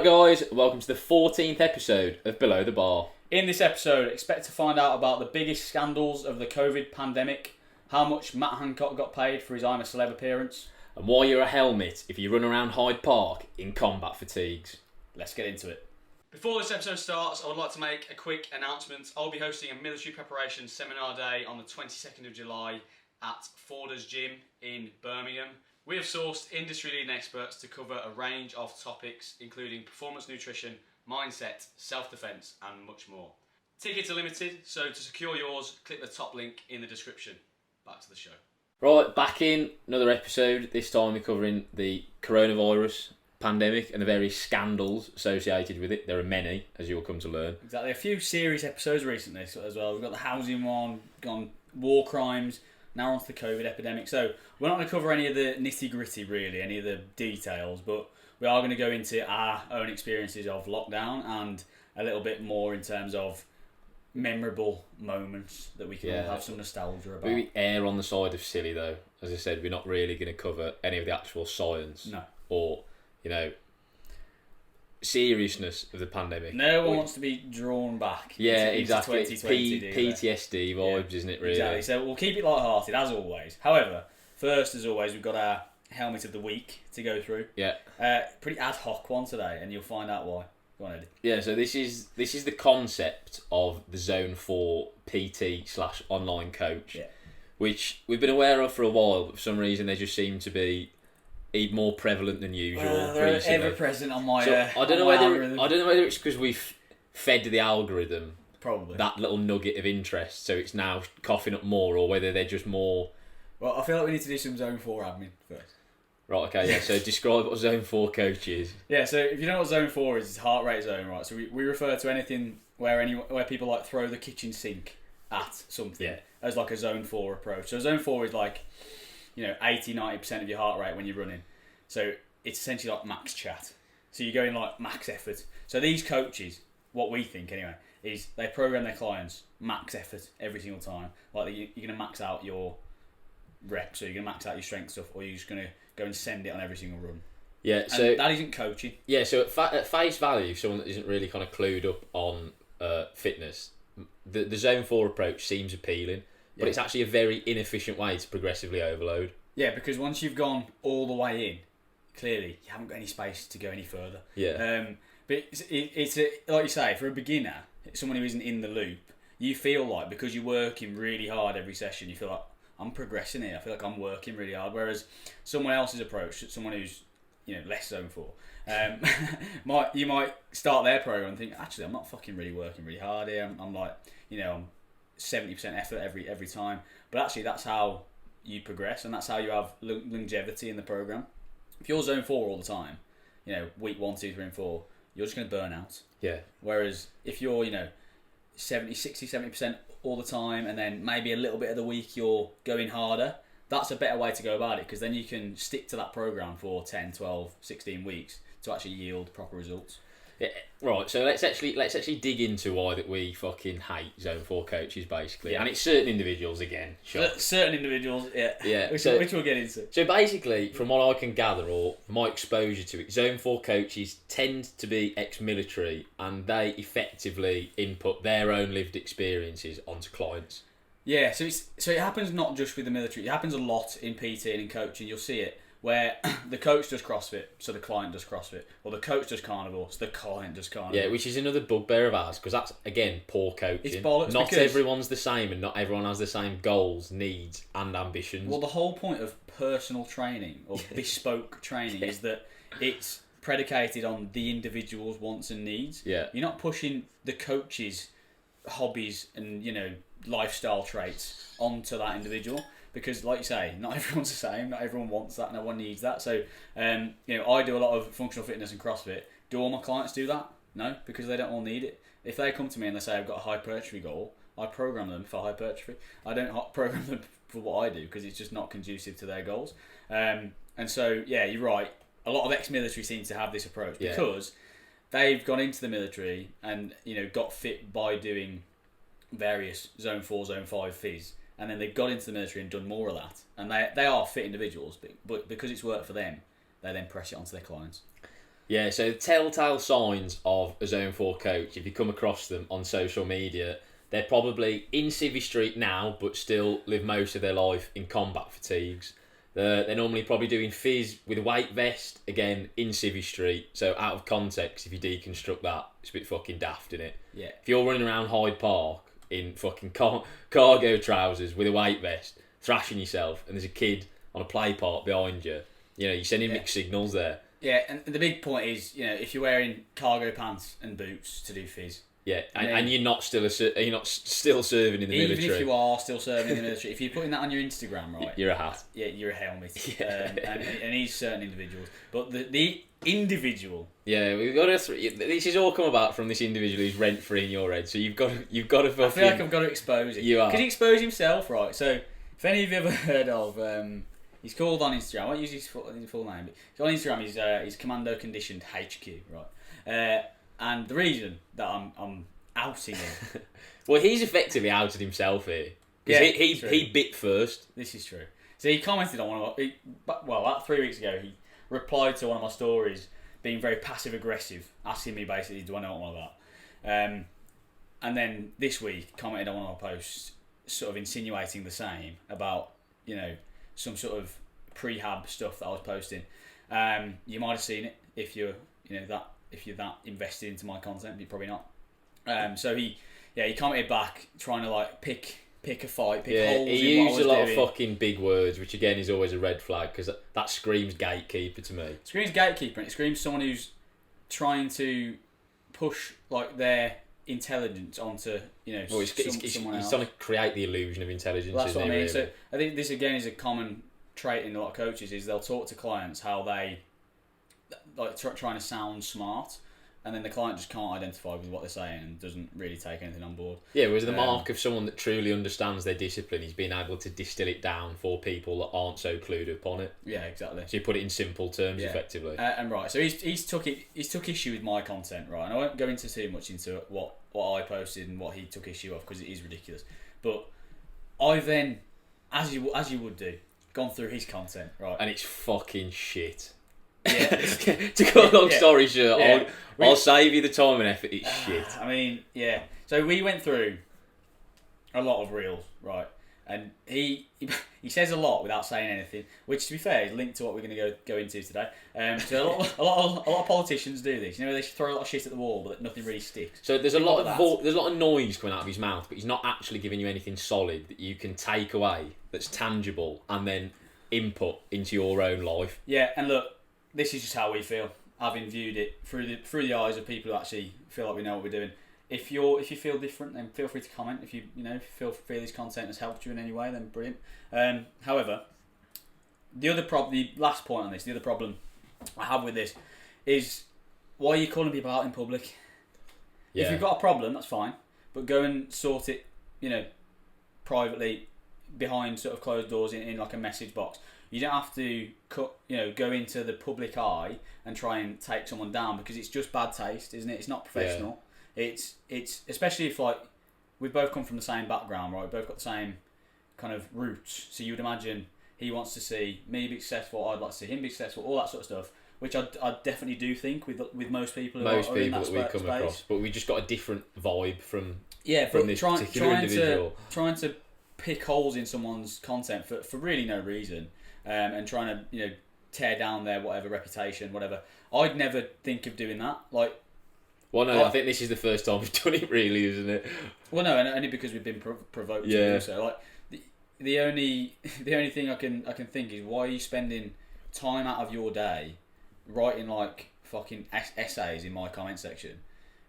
Right guys, welcome to the 14th episode of Below the Bar. In this episode, expect to find out about the biggest scandals of the Covid pandemic, how much Matt HanCOCK got paid for his I'm a Celeb appearance, And why you're a helmet if you run around Hyde Park in combat fatigues. Let's get into it. Before this episode starts, I would like to make a quick announcement. I'll be hosting a military preparation seminar day on the 22nd of July at Forders Gym in Birmingham. We have sourced industry-leading experts to cover a range of topics, including performance nutrition, mindset, self-defense, and much more. Tickets are limited, so to secure yours, click the top link in the description. Back to the show. Right, back in another episode. This time we're covering the coronavirus pandemic and the various scandals associated with it. There are many, as you'll come to learn. Exactly. A few serious episodes recently as well. We've got the housing one, gone war crimes, now onto the COVID epidemic. So we're not going to cover any of the nitty-gritty really, any of the details, but we are going to go into our own experiences of lockdown and a little bit more in terms of memorable moments that we can all have some nostalgia about. We err on the side of silly though. As I said, we're not really going to cover any of the actual science. No. Or, seriousness of the pandemic. No one wants to be drawn back. Exactly. Into 2020, PTSD vibes, isn't it, really? Exactly. So we'll keep it light-hearted, as always. However, first, as always, we've got our helmet of the week to go through. Yeah. Pretty ad hoc one today, and you'll find out why. Go on, Eddie. Yeah, so this is the concept of the Zone 4 PT/online coach, which we've been aware of for a while, but for some reason they just seem to be even more prevalent than usual. They're ever present on my. I don't know whether it's because we've fed the algorithm probably that little nugget of interest, so it's now coughing up more, or whether they're just more. Well, I feel like we need to do some Zone 4 admin first. Right. Okay. Yeah. So describe what Zone 4 coach is. Yeah. So if you know what Zone 4 is, it's heart rate zone, right? So we refer to anything where people like throw the kitchen sink at something as like a Zone 4 approach. So Zone 4 is like, 80-90% of your heart rate when you're running. So it's essentially like max chat. So you're going like max effort. So these coaches, what we think anyway, is they program their clients max effort every single time. Like you're going to max out your reps, or you're going to max out your strength stuff, or you're just going to go and send it on every single run. Yeah, and so that isn't coaching. Yeah, so at face value, someone that isn't really kind of clued up on fitness, the Zone 4 approach seems appealing, but it's actually a very inefficient way to progressively overload. Yeah, because once you've gone all the way in, clearly you haven't got any space to go any further. Yeah. But it's like you say, for a beginner, someone who isn't in the loop, you feel like because you're working really hard every session, you feel like I'm progressing here. I feel like I'm working really hard. Whereas someone else's approach, someone who's less Zone 4, you might start their program and think, actually, I'm not fucking really working really hard here. I'm like, I'm 70% effort every time. But actually, that's how you progress, and that's how you have longevity in the program. If you're Zone 4 all the time, week 1, 2, 3, and 4, you're just going to burn out. Yeah. Whereas if you're 70% all the time, and then maybe a little bit of the week you're going harder, that's a better way to go about it, because then you can stick to that program for 10, 12, 16 weeks to actually yield proper results. Yeah, right, so let's actually dig into why that we fucking hate Zone 4 coaches, basically. Yeah. And it's certain individuals again. Sure. Certain individuals, yeah. Which we'll get into. So basically, from what I can gather, or my exposure to it, Zone 4 coaches tend to be ex-military, and they effectively input their own lived experiences onto clients. Yeah, so it happens not just with the military. It happens a lot in PT and in coaching. You'll see it where the coach does CrossFit, so the client does CrossFit, or the coach does carnivore, so the client does carnivore. Yeah, which is another bugbear of ours, because that's, again, poor coaching. It's bollocks. Not everyone's the same, and not everyone has the same goals, needs, and ambitions. Well, the whole point of personal training, or bespoke training, is that it's predicated on the individual's wants and needs. Yeah. You're not pushing the coach's hobbies and, lifestyle traits onto that individual. Because, like you say, not everyone's the same. Not everyone wants that. No one needs that. So, I do a lot of functional fitness and CrossFit. Do all my clients do that? No, because they don't all need it. If they come to me and they say I've got a hypertrophy goal, I program them for hypertrophy. I don't program them for what I do, because it's just not conducive to their goals. And so, yeah, you're right. A lot of ex-military seem to have this approach because they've gone into the military and got fit by doing various Zone 4, Zone 5 phys. And then they've got into the military and done more of that. And they are fit individuals, but because it's worked for them, they then press it onto their clients. Yeah, so telltale signs of a Zone 4 coach, if you come across them on social media, they're probably in Civvy Street now, but still live most of their life in combat fatigues. They're normally probably doing phys with a weight vest, again, in Civvy Street. So out of context, if you deconstruct that, it's a bit fucking daft, innit? Yeah. If you're running around Hyde Park in fucking cargo trousers with a weight vest, thrashing yourself, and there's a kid on a play park behind you, you're sending mixed signals there. Yeah, and the big point is, if you're wearing cargo pants and boots to do phys. Yeah, and you're not still still serving in the military. Even if you are still serving in the military, if you're putting that on your Instagram, right? You're a hat. Yeah, you're a helmet. Yeah. And he's certain individuals, but the individual. Yeah, we've got to. This has all come about from this individual who's rent free in your head. So you've got to. I feel like I've got to expose it. You are. Because he exposed himself, right? So if any of you ever heard of, he's called on Instagram. I won't use his full name, but on Instagram he's Commando Conditioned HQ, right? And the reason that I'm outing him. Well, he's effectively outed himself here. Because he bit first. This is true. So he commented on one of about 3 weeks ago, he replied to one of my stories being very passive aggressive, asking me basically, do I know what I'm about? And then this week commented on one of my posts, sort of insinuating the same about, some sort of prehab stuff that I was posting. You might have seen it if you're that invested into my content, but you're probably not. So he commented back trying to pick a fight, pick holes in what I was doing. He used a lot of fucking big words, which again is always a red flag because that screams gatekeeper to me. It screams gatekeeper, and it screams someone who's trying to push their intelligence onto someone else. He's trying to create the illusion of intelligence. Well, that's what I mean. Really? So I think this again is a common trait in a lot of coaches is they'll talk to clients how they trying to sound smart. And then the client just can't identify with what they're saying and doesn't really take anything on board. Yeah, whereas the mark of someone that truly understands their discipline is being able to distill it down for people that aren't so clued up on it. Yeah, exactly. So you put it in simple terms, effectively. And right, so he's took issue with my content, right? And I won't go into too much into what I posted and what he took issue of because it is ridiculous. But I then, as you would do, gone through his content, right? And it's fucking shit. Yeah. To cut a long story short, I'll save you the time and effort. It's shit. I mean, yeah. So we went through a lot of reels, right? And he says a lot without saying anything, which to be fair is linked to what we're going to go into today. So a lot of politicians do this. They throw a lot of shit at the wall, but nothing really sticks. So there's a lot of noise coming out of his mouth, but he's not actually giving you anything solid that you can take away that's tangible and then input into your own life. Yeah, and look. This is just how we feel, having viewed it through the eyes of people who actually feel like we know what we're doing. If you feel different, then feel free to comment. If you feel this content has helped you in any way, then brilliant. However, the last point on this, the other problem I have with this is why are you calling people out in public? Yeah. If you've got a problem, that's fine, but go and sort it, privately behind sort of closed doors in like a message box. You don't have to go into the public eye and try and take someone down because it's just bad taste, isn't it? It's not professional. Yeah. It's especially if we've both come from the same background, right? We've both got the same kind of roots. So you would imagine he wants to see me be successful. I'd like to see him be successful. All that sort of stuff, which I definitely do think with most people. Most are people in that that we come across, but we just got a different vibe from this particular individual. Trying to pick holes in someone's content for really no reason. And trying to tear down their whatever reputation, whatever. I'd never think of doing that. Well, no, I think this is the first time we've done it, really, isn't it? Well, no, and only because we've been provoked to do so. The only thing I can think is why are you spending time out of your day writing fucking essays in my comment section?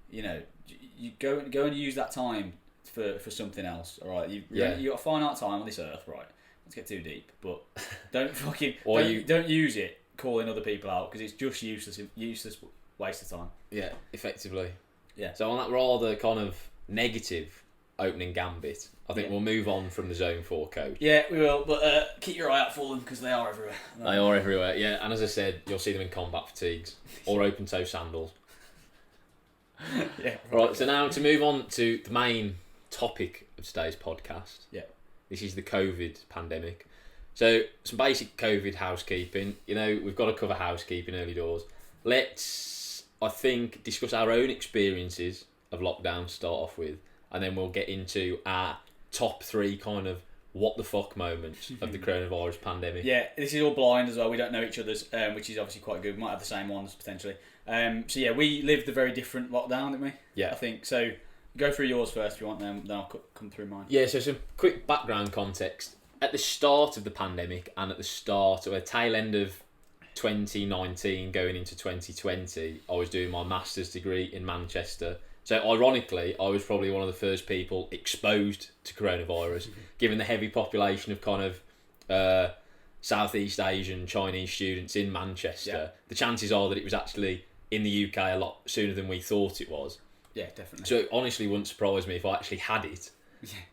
You go and use that time for something else. All right, you got a finite time on this earth, right? Let's get too deep, but don't don't use it calling other people out because it's just useless waste of time. Yeah, effectively. Yeah. So on that rather kind of negative opening gambit, I think we'll move on from the Zone 4 coach. Yeah, we will, but keep your eye out for them because they are everywhere. They are everywhere, yeah. And as I said, you'll see them in combat fatigues or open-toe sandals. Yeah. Right, so now to move on to the main topic of today's podcast. Yeah. This is the COVID pandemic. So, some basic COVID housekeeping. We've got to cover housekeeping early doors. let's, I think, discuss our own experiences of lockdown to start off with, and then we'll get into our top 3 kind of what the fuck moments of the coronavirus pandemic. Yeah, this is all blind as well. We don't know each other's, which is obviously quite good. We might have the same ones potentially. So yeah, we lived a very different lockdown, didn't we? Yeah. I think so. Go through yours first if you want, then I'll come through mine. Yeah, so some quick background context. At the start of the pandemic and at the start, or a tail end of 2019 going into 2020, I was doing my master's degree in Manchester. So ironically, I was probably one of the first people exposed to coronavirus, given the heavy population of kind of Southeast Asian Chinese students in Manchester. Yeah. The chances are that it was actually in the UK a lot sooner than we thought it was. Yeah, definitely. So it honestly wouldn't surprise me if I actually had it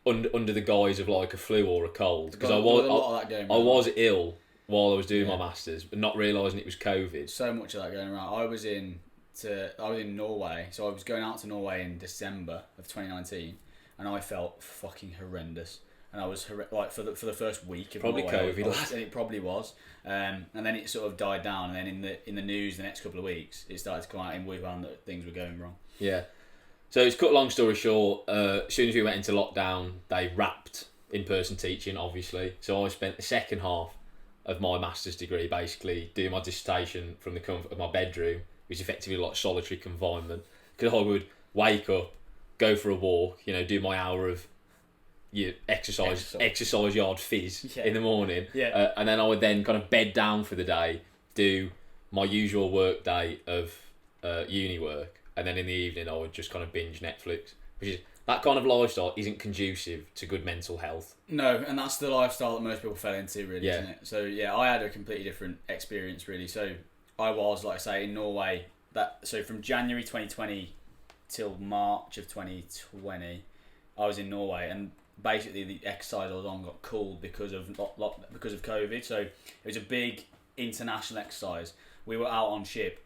under the guise of like a flu or a cold, because I was ill while I was doing my masters, but not realising it was COVID. So much of that going around. I was in Norway, so I was going out to Norway in December of 2019, and I felt fucking horrendous. And I was like for the first week of probably Norway, COVID. It probably was, and then it sort of died down. And then in the news the next couple of weeks, it started to come out in Wuhan that things were going wrong. Yeah. So it's cut a long story short, as soon as we went into lockdown, they wrapped in-person teaching, obviously. So I spent the second half of my master's degree basically doing my dissertation from the comfort of my bedroom, which is effectively like solitary confinement. Because I would wake up, go for a walk, do my hour of exercise yard fizz in the morning. Yeah. And then I would then kind of bed down for the day, do my usual work day of uni work. And then in the evening, I would just kind of binge Netflix, which is that kind of lifestyle isn't conducive to good mental health. No, and that's the lifestyle that most people fell into, really, isn't it? So yeah, I had a completely different experience, really. So I was, like I say, in Norway. So from January 2020 till March of 2020, I was in Norway, and basically the exercise I was on got called because of COVID. So it was a big international exercise. We were out on ship.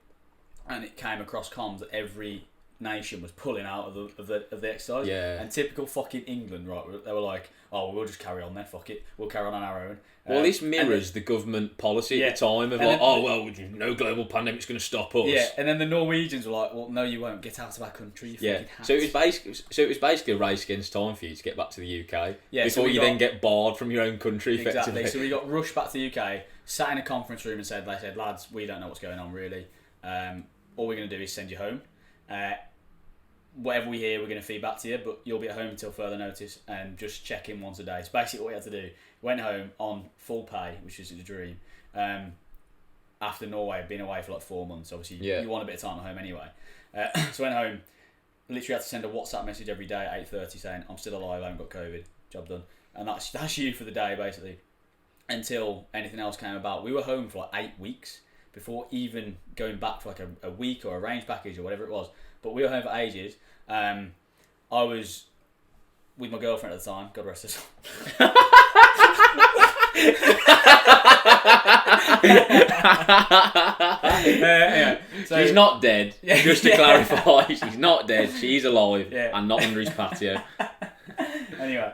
And it came across comms that every nation was pulling out of the exercise. Yeah. And typical fucking England, right? They were like, "Oh, well, we'll just carry on then. Fuck it, we'll carry on our own." Well, this mirrors the government policy at the time of no global pandemic's going to stop us. Yeah. And then the Norwegians were like, "Well, no, you won't. Get out of our country. You fucking hats." So it was basically a race against time for you to get back to the UK. Yeah. Before you then get barred from your own country. Exactly. Effectively. So we got rushed back to the UK, sat in a conference room, and said, "Lads, we don't know what's going on really. All we're going to do is send you home. Whatever we hear, we're going to feed back to you, but you'll be at home until further notice, and just check in once a day." It's basically what we had to do. Went home on full pay, which is a dream. After Norway, being away for like 4 months, obviously you want a bit of time at home anyway. So went home, literally had to send a WhatsApp message every day at 8:30 saying, "I'm still alive, I haven't got COVID, job done." And that's you for the day, basically, until anything else came about. We were home for like 8 weeks before even going back for like a week or a range package or whatever it was. But we were home for ages. I was with my girlfriend at the time, God rest her soul. So she's not dead, just to clarify. She's not dead, she's alive and not under his patio. Anyway,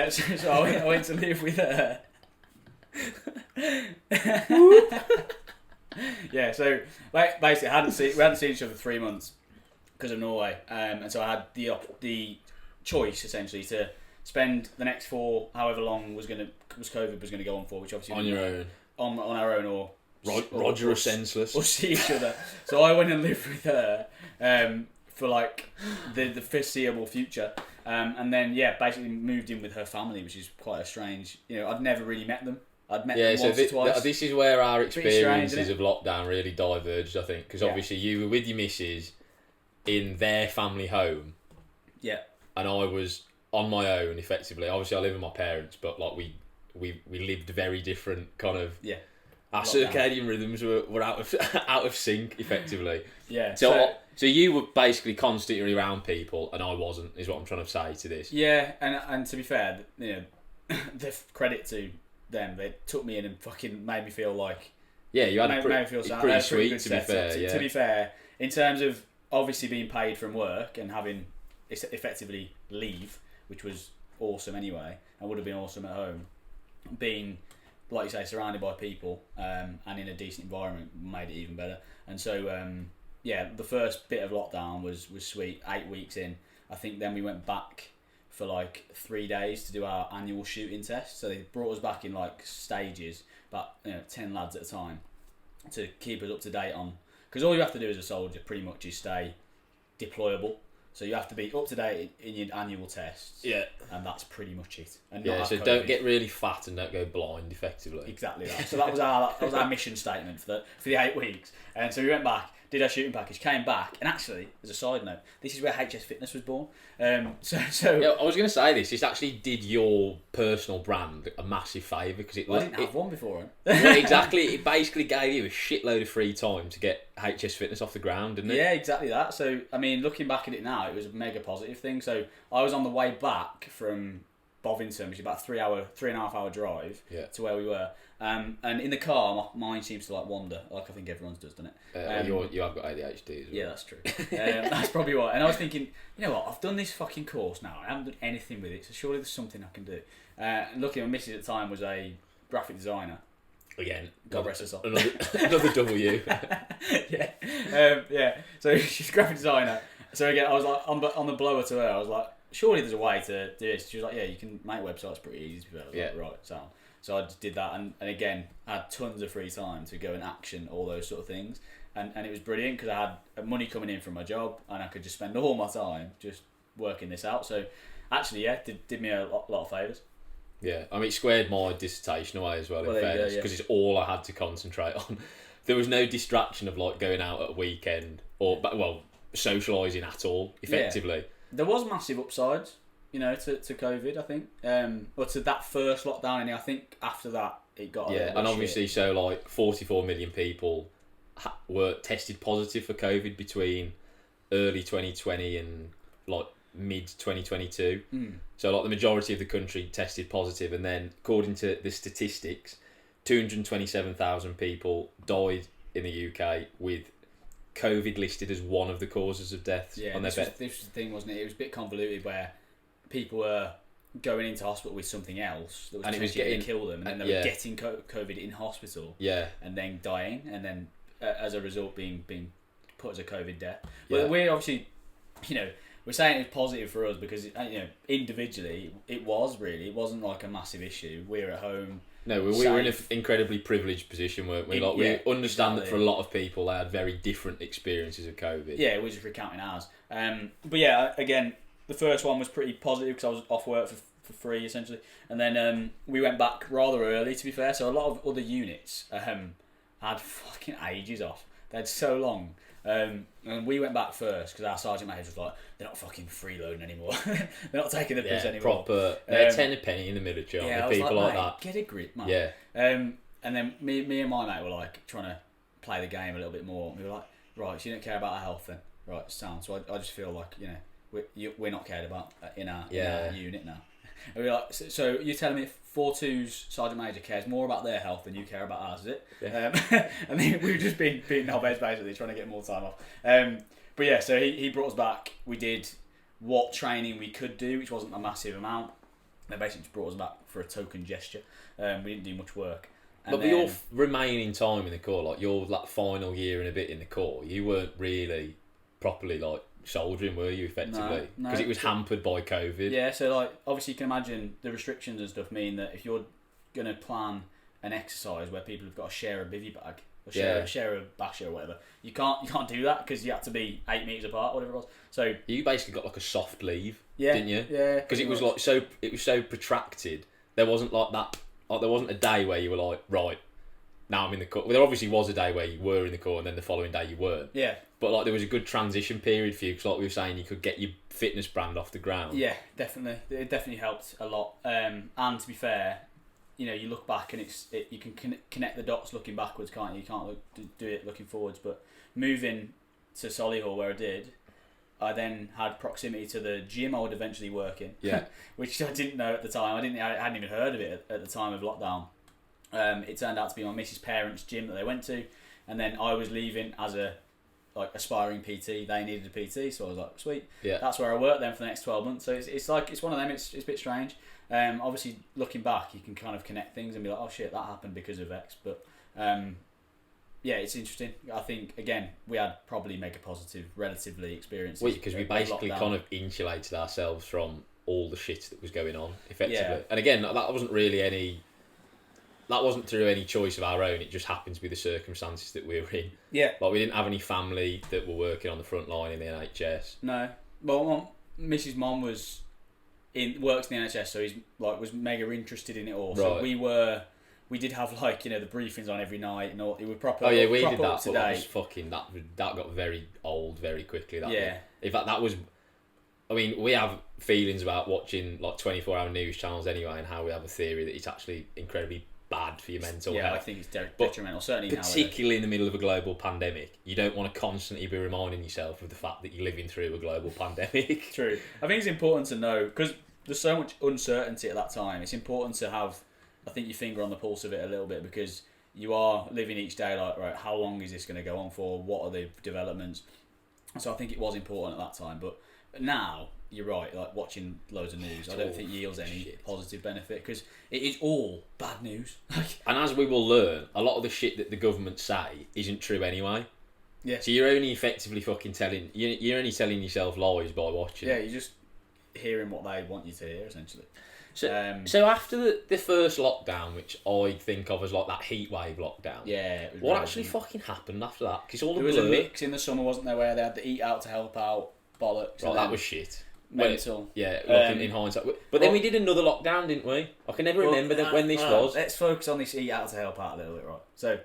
so I went to live with her. Yeah, so basically we hadn't seen each other for 3 months because of Norway, and so I had the choice essentially to spend the next 4, however long COVID was gonna go on for, which obviously on your own, on our own, or Roger or senseless, or see each other. So I went and lived with her for like the foreseeable future, and then basically moved in with her family, which is quite a strange. I'd never really met them. I'd met them once or twice. This is where our experiences of lockdown really diverged, I think, because obviously you were with your missus in their family home, and I was on my own, effectively. Obviously, I live with my parents, but like we lived very different kind of. Yeah. Our circadian rhythms were out of sync, effectively. Yeah. So you were basically constantly around people, and I wasn't. Is what I'm trying to say to this. Yeah, and to be fair, the credit to them, they took me in and fucking made me feel like. Yeah, you had made me feel pretty sweet, to be fair. To be fair, in terms of obviously being paid from work and having effectively leave, which was awesome anyway, and would have been awesome at home, being like you say, surrounded by people and in a decent environment made it even better. And so, the first bit of lockdown was sweet. 8 weeks in, I think. Then we went back for like 3 days to do our annual shooting test. So they brought us back in like stages, about 10 lads at a time, to keep us up to date on. Because all you have to do as a soldier pretty much is stay deployable. So you have to be up to date in your annual tests. Yeah. And that's pretty much it. And so COVID. don't get really fat and don't go blind, effectively. Exactly that. So that was our mission statement for the 8 weeks. And so we went back, did our shooting package, came back, and actually, as a side note, this is where HS Fitness was born. Yeah, I was going to say this. This actually did your personal brand a massive favour because I didn't have one before. Well, exactly. It basically gave you a shitload of free time to get HS Fitness off the ground, didn't it? Yeah, exactly that. So, I mean, looking back at it now, it was a mega positive thing. So, I was on the way back from Bovington, which is about a 3.5 hour drive to where we were. And in the car, my mind seems to like wander, like I think everyone's does, doesn't it? You have got ADHD as well. Yeah, that's true. That's probably why. And I was thinking, you know what? I've done this fucking course now. I haven't done anything with it, so surely there's something I can do. And luckily, my missus at the time was a graphic designer. Again, God rest her soul. Another W. Yeah. So she's a graphic designer. So again, I was like on the blower to her. I was like, surely there's a way to do this. She was like, yeah, you can make websites pretty easy. I was like, right, sound. So I just did that, and again, had tons of free time to go and action all those sort of things. And it was brilliant because I had money coming in from my job, and I could just spend all my time just working this out. So actually, did me a lot of favours. Yeah, I mean, it squared my dissertation away as well, in fairness, because it's all I had to concentrate on. There was no distraction of like going out at a weekend or, socialising at all, effectively. Yeah. There was massive upsides, to COVID, I think. Or to that first lockdown, and I think after that, it got a little bit and obviously, shit. so like 44 million people were tested positive for COVID between early 2020 and like mid 2022. So like the majority of the country tested positive, and then according to the statistics, 227,000 people died in the UK with COVID listed as one of the causes of deaths on their bed. This was the thing, wasn't it? It was a bit convoluted where people were going into hospital with something else that was going to kill them, and then they were getting COVID in hospital, and then dying, and then as a result being put as a COVID death. But we're obviously, we're saying it's positive for us because individually it wasn't like a massive issue. We're at home. No, we were in an incredibly privileged position, weren't we? We understand that for a lot of people they had very different experiences of COVID. Yeah, we're just recounting ours. But yeah, again, the first one was pretty positive because I was off work for free essentially, and then we went back rather early, to be fair. So a lot of other units had fucking ages off. They had so long. And we went back first because our sergeant major was like, they're not fucking freeloading anymore. They're not taking the piss anymore. Proper. They're 10 a penny in the military, aren't they? People like that. Get a grip, man. Yeah. And then me and my mate were like trying to play the game a little bit more. We were like, right, so you don't care about our health then? Right, sound. So I just feel like, we're not cared about in our unit now. And we were like, so you're telling me 4-2's Sergeant Major cares more about their health than you care about ours, is it? Yeah. And then we've just been beating our beds basically, trying to get more time off. But yeah, so he brought us back. We did what training we could do, which wasn't a massive amount. They basically just brought us back for a token gesture. We didn't do much work. But with your remaining time in the Corps, like your final year and a bit in the Corps, you weren't really properly like soldiering, were you, effectively? Because it was hampered by COVID. Yeah, so like obviously you can imagine the restrictions and stuff mean that if you're going to plan an exercise where people have got to share a bivvy bag or share a basher or whatever, you can't do that because you had to be 8 meters apart, whatever it was. So you basically got like a soft leave, didn't you? Yeah, because it was like it was so protracted. There wasn't like that. Like there wasn't a day where you were like, right, now I'm in the Corps. Well, there obviously was a day where you were in the Corps and then the following day you weren't. Yeah. But like there was a good transition period for you because like we were saying, you could get your fitness brand off the ground. Yeah, definitely. It definitely helped a lot. And to be fair, you look back and you can connect the dots looking backwards, can't you? You can't do it looking forwards. But moving to Solihull where I did, I then had proximity to the gym I would eventually work in. Yeah. Which I didn't know at the time. I hadn't even heard of it at the time of lockdown. It turned out to be my missus' parents' gym that they went to, and then I was leaving as a like aspiring PT. They needed a PT, so I was like, sweet. Yeah. That's where I worked then for the next 12 months. So it's like it's one of them. It's a bit strange. Obviously, looking back, you can kind of connect things and be like, oh shit, that happened because of X. But yeah, it's interesting. I think again we had probably mega positive, relatively experiences. Well, because we basically kind of insulated ourselves from all the shit that was going on, effectively. Yeah. And again, that wasn't through any choice of our own. It just happened to be the circumstances that we were in. Yeah. Like, we didn't have any family that were working on the front line in the NHS. No. Well, Mrs. Mom works in the NHS, so he's like was mega interested in it all. So we did have like, you know, the briefings on every night and all. It would proper. Oh yeah, we did that. But that was fucking that got very old very quickly. In fact, that was. I mean, we have feelings about watching like 24-hour news channels anyway, and how we have a theory that it's actually incredibly bad for your mental health. Yeah, I think it's detrimental, certainly particularly in the middle of a global pandemic. You don't want to constantly be reminding yourself of the fact that you're living through a global pandemic. True. I think it's important to know, because there's so much uncertainty at that time. It's important to have, I think, your finger on the pulse of it a little bit, because you are living each day like, right, how long is this going to go on for? What are the developments? So I think it was important at that time, but now you're right, like watching loads of news, I don't think yields any positive benefit, because it is all bad news. And as we will learn, a lot of the shit that the government say isn't true anyway. Yeah. So you're only effectively you're only telling yourself lies by watching. Yeah, you're just hearing what they want you to hear, essentially. So after the first lockdown, which I think of as like that heat wave lockdown. Yeah. What actually fucking happened after that? Because there was a mix in the summer, wasn't there, where they had the eat out to help out bollocks. Right, that was shit. Mental. Looking in hindsight. But then we did another lockdown, didn't we? I can never remember when this was. Let's focus on this eat out to help out a little bit, right? So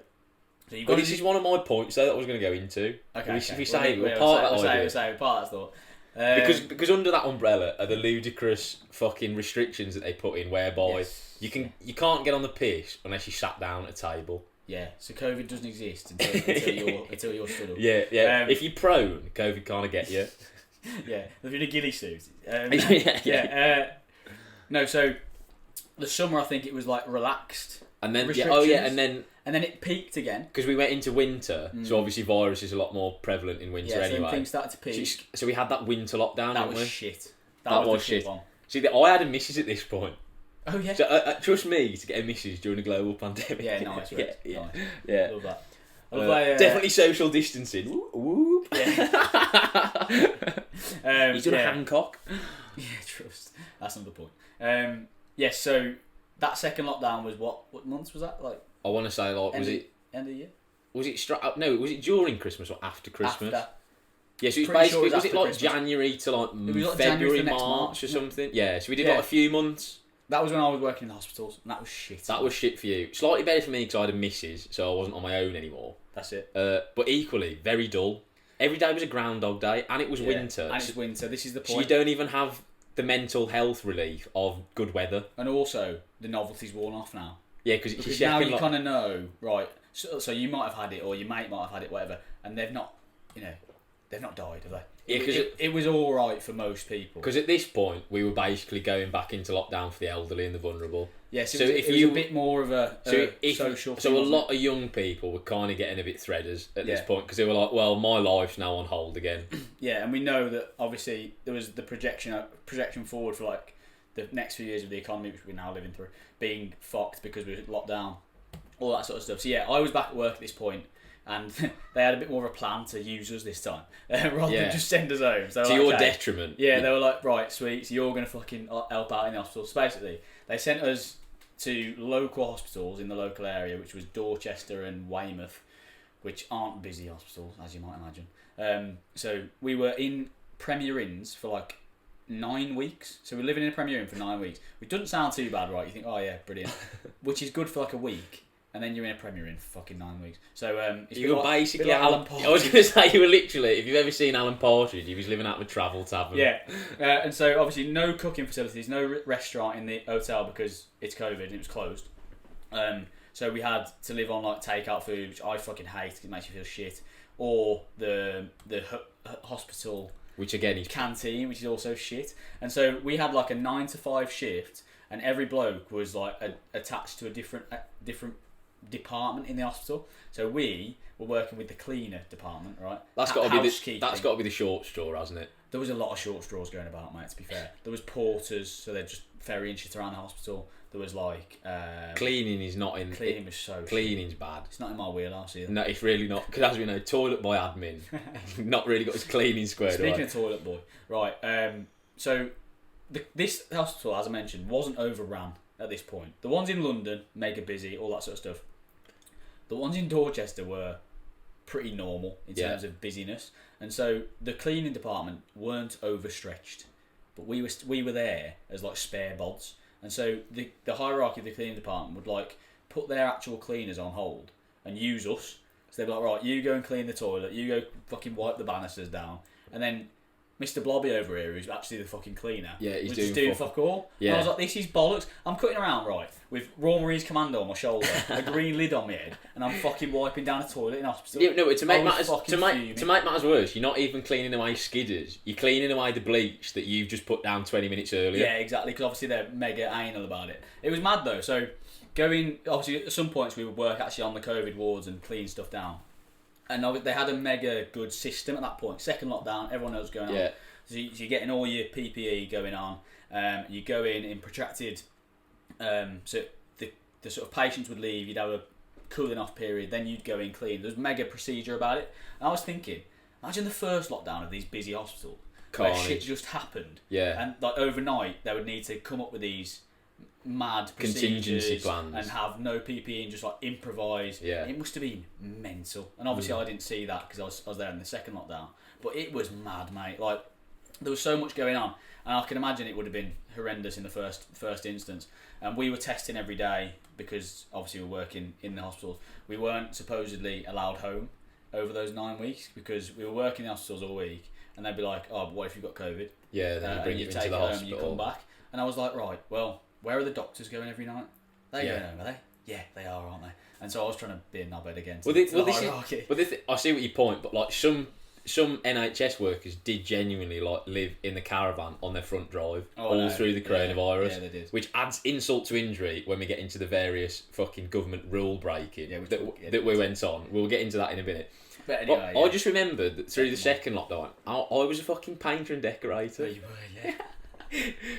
you've got this is one of my points though that I was going to go into. Okay. We say we're part of that idea. We'll say part of that thought. Because under that umbrella are the ludicrous fucking restrictions that they put in, whereby you can't get on the piss unless you sat down at a table. Yeah, so COVID doesn't exist until you're stood up. Yeah. If you're prone, COVID can't get you. Yeah, if you're in a ghillie suit. No, so the summer I think it was like relaxed. And then and then it peaked again because we went into winter. So obviously virus is a lot more prevalent in winter anyway. So things started to peak. So we had that winter lockdown. That was shit. That was shit. See, I had a missus at this point. Oh yeah. So trust me to get a missus during a global pandemic. Yeah, nice. Yeah. Love that. Definitely social distancing. Whoop. Yeah. He's done a HanCOCK. Yeah, trust. That's another point. So that second lockdown was what months was that? Like, I want to say like end of the year? Was it was it during Christmas or after Christmas? After. Yeah, so it was basically was it like Christmas. January to like February, February, March or something? Yeah, so we did like a few months. That was when I was working in the hospitals, and that was shit. That was shit for you. Slightly better for me because I had a missus, so I wasn't on my own anymore. That's it. But equally, very dull. Every day was a Groundhog Day, and it was winter. And it's winter. This is the point. So you don't even have the mental health relief of good weather. And also, the novelty's worn off now. Yeah, because now you kind of know, right? So you might have had it, or your mate might have had it, whatever, and they've not died, have they? Yeah, because it was all right for most people. Because at this point, we were basically going back into lockdown for the elderly and the vulnerable. Yeah, so it was a bit more of a social thing. So a lot of young people were kind of getting a bit threaders at this point, because they were like, well, my life's now on hold again. Yeah, and we know that obviously there was the projection forward for like the next few years of the economy, which we're now living through, being fucked because we were locked down, all that sort of stuff. So yeah, I was back at work at this point, and they had a bit more of a plan to use us this time, rather than just send us home. So to your detriment. Yeah, they were like, right, sweet, so you're going to fucking help out in the hospital. So basically, they sent us to local hospitals in the local area, which was Dorchester and Weymouth, which aren't busy hospitals, as you might imagine. So we were in Premier Inns for like 9 weeks. So we're living in a Premier Inn for 9 weeks, which doesn't sound too bad, right? You think, oh yeah, brilliant. Which is good for like a week. And then you're in a Premier Inn for fucking 9 weeks. So you were basically like Alan Partridge. I was going to say, you were literally, if you've ever seen Alan Partridge, he was living out of a travel tavern. Yeah, and so obviously no cooking facilities, no restaurant in the hotel because it's COVID and it was closed. So we had to live on like takeout food, which I fucking hate because it makes you feel shit, or the hospital, which again is canteen, which is also shit. And so we had like a 9 to 5 shift, and every bloke was like attached to a different department in the hospital. So we were working with the cleaner department, right? That's got to be the short straw, hasn't it? There was a lot of short straws going about, mate, to be fair. There was porters, so they're just ferrying shit around the hospital. There was like... cleaning is not in... Cleaning was so Cleaning's bad. It's not in my wheelhouse either. No, it's really not. Because as we know, toilet boy admin, not really got his cleaning squared away. Speaking of toilet boy, right, so this hospital, as I mentioned, wasn't overrun at this point. The ones in London, mega busy, all that sort of stuff. The ones in Dorchester were pretty normal in terms of busyness. And so the cleaning department weren't overstretched, but we were there as like spare bods. And so the hierarchy of the cleaning department would like put their actual cleaners on hold and use us. So they'd be like, right, you go and clean the toilet, you go fucking wipe the banisters down, and then Mr. Blobby over here, who's actually the fucking cleaner, he's was doing fuck all. Yeah. And I was like, this is bollocks. I'm cutting around, right, with Royal Marines Commando on my shoulder, a green lid on my head, and I'm fucking wiping down a toilet in hospital. Yeah, no, to make matters worse, you're not even cleaning away skidders. You're cleaning away the bleach that you've just put down 20 minutes earlier. Yeah, exactly, because obviously they're mega anal about it. It was mad, though. So, obviously, at some points we would work actually on the COVID wards and clean stuff down. And they had a mega good system at that point. Second lockdown, everyone knows what's going on. Yeah. So you're getting all your PPE going on. You go in protracted. So the sort of patients would leave. You'd have a cooling off period. Then you'd go in clean. There's mega procedure about it. And I was thinking, imagine the first lockdown of these busy hospitals, where shit just happened. Yeah. And like overnight, they would need to come up with these mad contingency plans and have no PPE and just like improvise. Yeah. It must have been mental. And obviously, I didn't see that because I was there in the second lockdown. But it was mad, mate. Like, there was so much going on, and I can imagine it would have been horrendous in the first instance. And we were testing every day because obviously we're working in the hospitals. We weren't supposedly allowed home over those 9 weeks because we were working in the hospitals all week, and they'd be like, "Oh, what if you've got COVID?" Yeah, then bring you take into the home, hospital. you come back, and I was like, "Right, well, where are the doctors going every night? They Yeah. going home, are they? Yeah, they are, aren't they?" And so I was trying to be a knobhead again. I see what you point, but like some NHS workers did genuinely like live in the caravan on their front drive through the coronavirus, yeah, they did. which adds insult to injury when we get into the various fucking government rule breaking that we went on. We'll get into that in a minute. But anyway, I just remembered that through the second lockdown, I was a fucking painter and decorator. You were, yeah.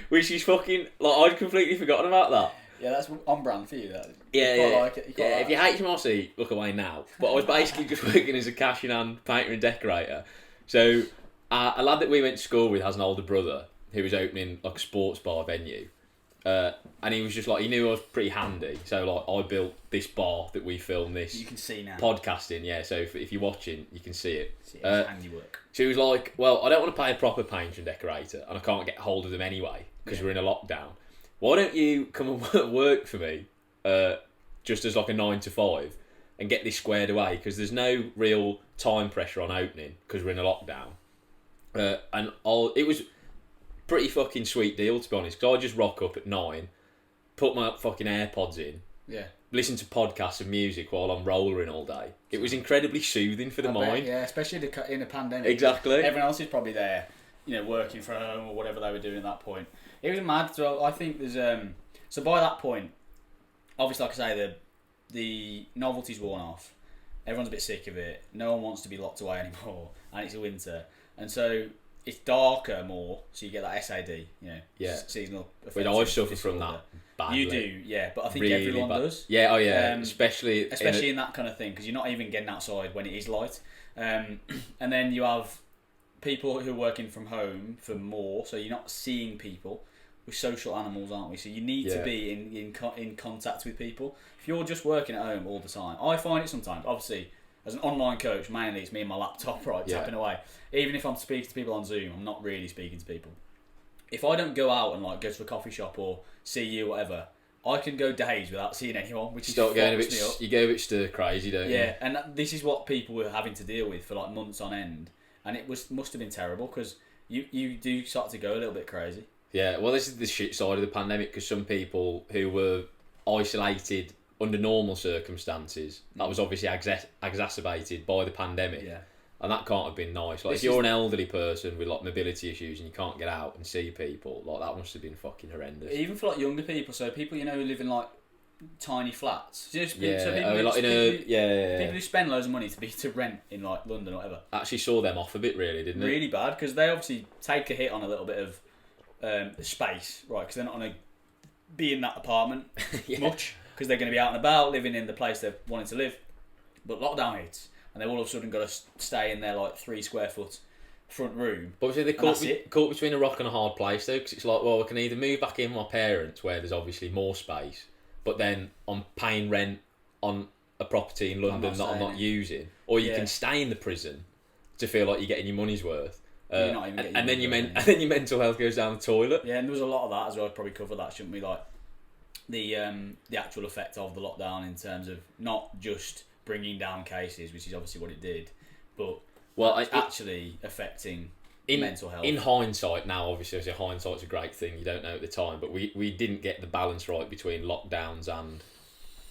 Which is fucking like I'd completely forgotten about that. Yeah, that's on brand for you. That. Yeah, you yeah. Like it. If you're HMRC, look away now. But I was basically just working as a cash in hand painter and decorator. So a lad that we went to school with has an older brother who was opening like a sports bar venue, and he was just like, he knew I was pretty handy. So like I built this bar that we filmed this. You can see now. Podcasting, yeah. So if you're watching, you can see it. See it's handiwork. So he was like, well, I don't want to pay a proper painter and decorator, and I can't get hold of them anyway because we're in a lockdown. Why don't you come and work for me, just as like a 9 to 5, and get this squared away? Because there's no real time pressure on opening because we're in a lockdown. And it was pretty fucking sweet deal, to be honest. Because I just rock up at 9, put my fucking AirPods in, listen to podcasts and music while I'm rollering all day. It was incredibly soothing for the mind. Yeah, especially in a pandemic. Exactly. Everyone else is probably there, working from home or whatever they were doing at that point. It was mad. So I think there's so by that point, obviously, like I say, the novelty's worn off. Everyone's a bit sick of it. No one wants to be locked away anymore, and it's winter, and so it's darker more. So you get that SAD, seasonal. But I suffer from that badly. You do, yeah. But I think really everyone bad. does. Yeah, oh yeah. Especially in that kind of thing, because you're not even getting outside when it is light, and then you have people who are working from home for more, so you're not seeing people. We're social animals, aren't we? So you need to be in contact with people. If you're just working at home all the time, I find it sometimes. Obviously, as an online coach, mainly it's me and my laptop, right, tapping away. Even if I'm speaking to people on Zoom, I'm not really speaking to people. If I don't go out and like go to a coffee shop or see you, whatever, I can go days without seeing anyone, which start going a bit. You go a bit stir crazy, don't you? Yeah, and this is what people were having to deal with for like months on end, and it must have been terrible because you do start to go a little bit crazy. Yeah, well, this is the shit side of the pandemic because some people who were isolated under normal circumstances, that was obviously exacerbated by the pandemic. Yeah. And that can't have been nice. Like, if you're an elderly person with like mobility issues and you can't get out and see people, like that must have been fucking horrendous. Even for like younger people, so people who live in like tiny flats. Just Yeah, so people, people who spend loads of money to rent in like London or whatever. Actually saw them off a bit, really, didn't it? Really bad, because they obviously take a hit on a little bit of space, right? Because they're not going to be in that apartment much, because they're going to be out and about, living in the place they're wanting to live. But lockdown hits, and they've all of a sudden got to stay in their like 3 square foot front room. But obviously they're caught between a rock and a hard place though, because it's like, well, I can either move back in with my parents where there's obviously more space, but then I'm paying rent on a property in London that I'm not using, or you can stay in the prison to feel like you're getting your money's worth. And then your mental health goes down the toilet. Yeah, and there was a lot of that as well. I'd probably cover that, shouldn't we? Like the actual effect of the lockdown in terms of not just bringing down cases, which is obviously what it did, but actually affecting mental health. In hindsight now, obviously hindsight's a great thing, you don't know at the time, but we didn't get the balance right between lockdowns and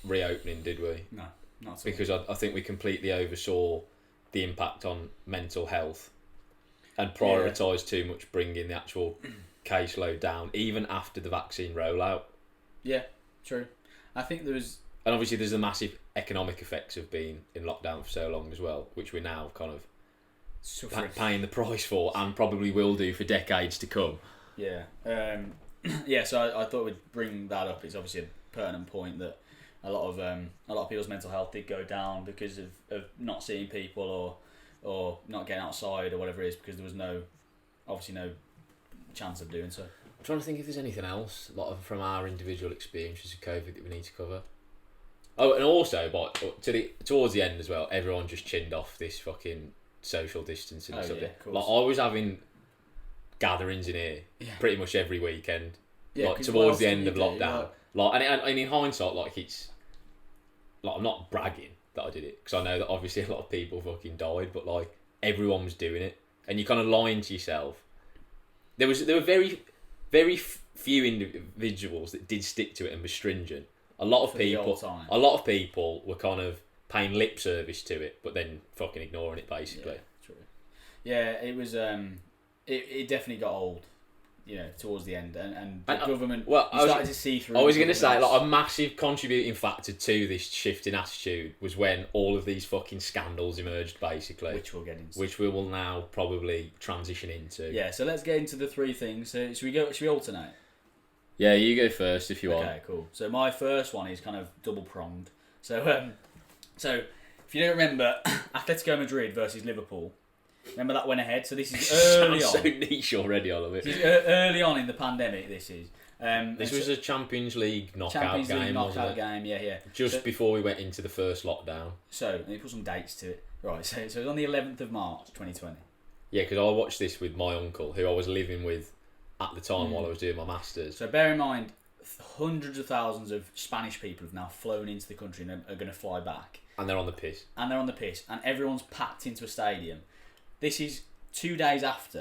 reopening, did we? No, not at all. Because I think we completely oversaw the impact on mental health and prioritised too much bringing the actual caseload down, even after the vaccine rollout. Yeah, true. I think there was... And obviously there's the massive economic effects of being in lockdown for so long as well, which we're now kind of paying the price for, and probably will do for decades to come. Yeah. So I thought we'd bring that up. It's obviously a pertinent point that a lot of people's mental health did go down because of not seeing people or not getting outside or whatever it is, because there was no chance of doing so. I'm trying to think if there's anything else from our individual experiences of COVID that we need to cover. Oh, and also, towards the end as well, everyone just chinned off this fucking social distancing and stuff. Yeah, like I was having gatherings in here pretty much every weekend. Yeah, like towards the end of lockdown. And in hindsight, it's like I'm not bragging that I did it, because I know that obviously a lot of people fucking died, but like everyone was doing it, and you're kind of lying to yourself. There were very, very few individuals that did stick to it and were stringent. A lot of people were kind of paying lip service to it, but then fucking ignoring it basically. Yeah, true. Yeah, it was. It definitely got old, towards the end, and the government. Started to see through. I was going to say, a massive contributing factor to this shift in attitude was when all of these fucking scandals emerged, basically, which we'll get into, which we will now probably transition into. Yeah, so let's get into the 3 things. So should we alternate? Yeah, you go first if you want. Okay, cool. So my first one is kind of double pronged. So if you don't remember, Atletico Madrid versus Liverpool. Remember that went ahead. So this is early on. So niche already, all of it. This is early on in the pandemic. This is. This was a Champions League knockout game, wasn't it? Game, yeah. Just before we went into the first lockdown. So let me put some dates to it. Right. So it was on the 11th of March, 2020. Yeah, because I watched this with my uncle, who I was living with at the time while I was doing my masters. So bear in mind, hundreds of thousands of Spanish people have now flown into the country and are going to fly back. And they're on the piss. And everyone's packed into a stadium. This is 2 days after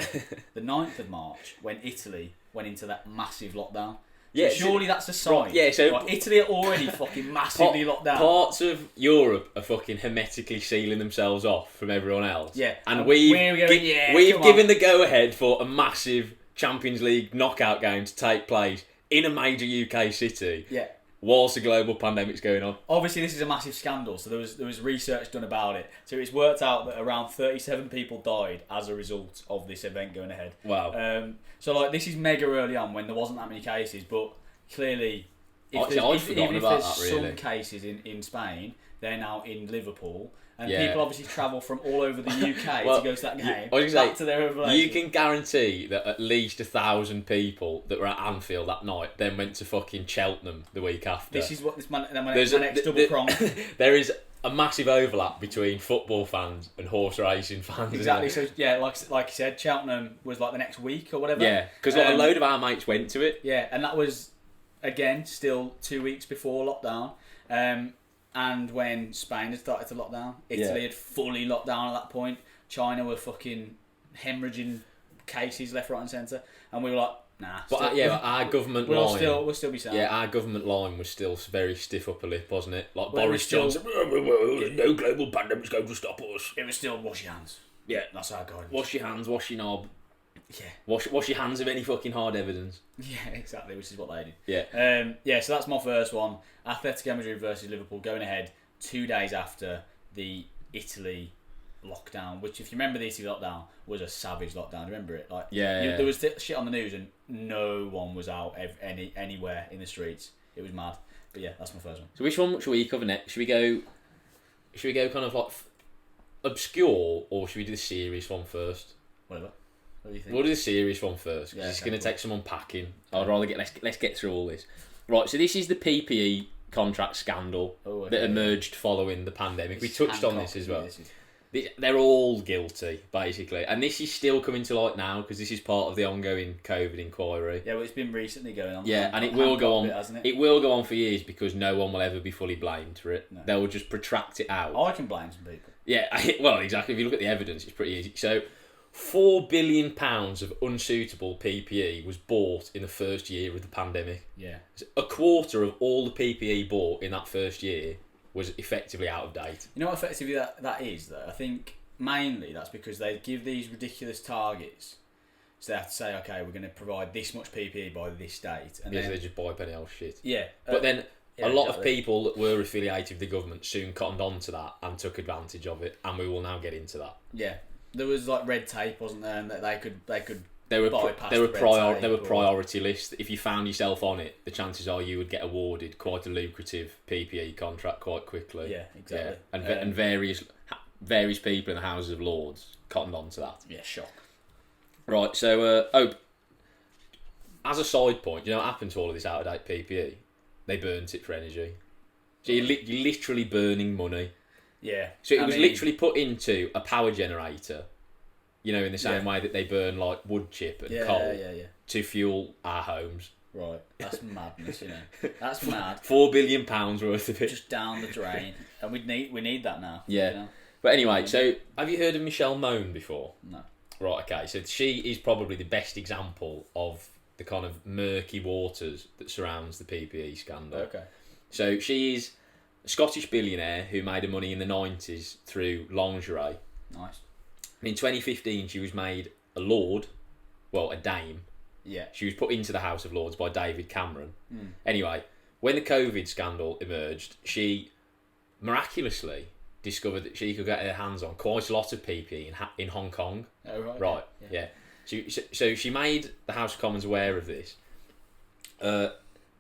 the 9th of March, when Italy went into that massive lockdown. Yeah, so surely that's a sign. Right, yeah, so Italy are already fucking massively locked down. Parts of Europe are fucking hermetically sealing themselves off from everyone else. Yeah, and we've given the go ahead for a massive Champions League knockout game to take place in a major UK city. Yeah. Whilst the global pandemic's going on. Obviously, this is a massive scandal, so there was research done about it. So it's worked out that around 37 people died as a result of this event going ahead. Wow. So this is mega early on when there wasn't that many cases, but clearly, if there's some cases in Spain, they're now in Liverpool. And people obviously travel from all over the UK to go to that game. Back to their own you can guarantee that at least 1,000 people that were at Anfield that night then went to fucking Cheltenham the week after. This is what my next double prong. There is a massive overlap between football fans and horse racing fans. Exactly. So like you said, Cheltenham was like the next week or whatever. Yeah, because a load of our mates went to it. Yeah, and that was again still 2 weeks before lockdown. And when Spain had started to lock down, Italy had fully locked down at that point. China were fucking hemorrhaging cases left, right, and centre, and we were like, nah. But our government line, we'll still be sound. Yeah, our government line was still very stiff upper lip, wasn't it? Like Boris Johnson, no global pandemic's going to stop us. It was still wash your hands. Yeah, that's our guidance. Wash your hands, wash your knob. Yeah. Wash your hands of any fucking hard evidence. Yeah, exactly, which is what they did. Yeah. So that's my first one. Atletico Madrid versus Liverpool going ahead 2 days after the Italy lockdown, which, if you remember, the Italy lockdown was a savage lockdown. Remember it? Like, there was shit on the news and no one was out anywhere in the streets. It was mad. But yeah, that's my first one. So which one should we cover next? Should we go kind of like obscure, or should we do the serious one first? Whatever. What do you think? We'll do the serious one first, because it's going to take some unpacking. I'd rather let's get through all this. Right, so this is the PPE contract scandal that emerged following the pandemic. We touched on this as well. They're all guilty, basically, and this is still coming to light now because this is part of the ongoing COVID inquiry. Yeah, well, it's been recently going on. Yeah, and it will go on. Hasn't it? It will go on for years because no one will ever be fully blamed for it. No. They'll just protract it out. I can blame some people. Yeah, well, exactly. If you look at the evidence, it's pretty easy. So, £4 billion of unsuitable PPE was bought in the first year of the pandemic. Yeah, A quarter of all the PPE bought in that first year was effectively out of date. You know what effectively that is, though? I think mainly that's because they give these ridiculous targets. So they have to say, okay, we're going to provide this much PPE by this date. And so then they just buy penny old shit. Yeah. But then a lot of people that were affiliated with the government soon cottoned on to that and took advantage of it, and we will now get into that. Yeah. There was like red tape, wasn't there? And that they could There were bypass priority lists. If you found yourself on it, the chances are you would get awarded quite a lucrative PPE contract quite quickly. Yeah, exactly. Yeah. And various people in the Houses of Lords cottoned on to that. Yeah, shock. Right, so as a side point, you know what happened to all of this out of date PPE? They burnt it for energy. So you're literally burning money. Yeah. So it was literally put into a power generator. You know, in the same way that they burn like wood chip and coal to fuel our homes. Right, that's madness, you know. That's mad. £4 billion worth of it just down the drain, and we need that now. Yeah, you know? But anyway, so have you heard of Michelle Mone before? No. Right, okay. So she is probably the best example of the kind of murky waters that surrounds the PPE scandal. Okay. So she is a Scottish billionaire who made her money in the 90s through lingerie. Nice. In 2015, she was made a lord, well, a dame. Yeah. She was put into the House of Lords by David Cameron. Anyway, when the COVID scandal emerged, she miraculously discovered that she could get her hands on quite a lot of PPE in Hong Kong. Oh, right. Right, yeah. So she made the House of Commons aware of this.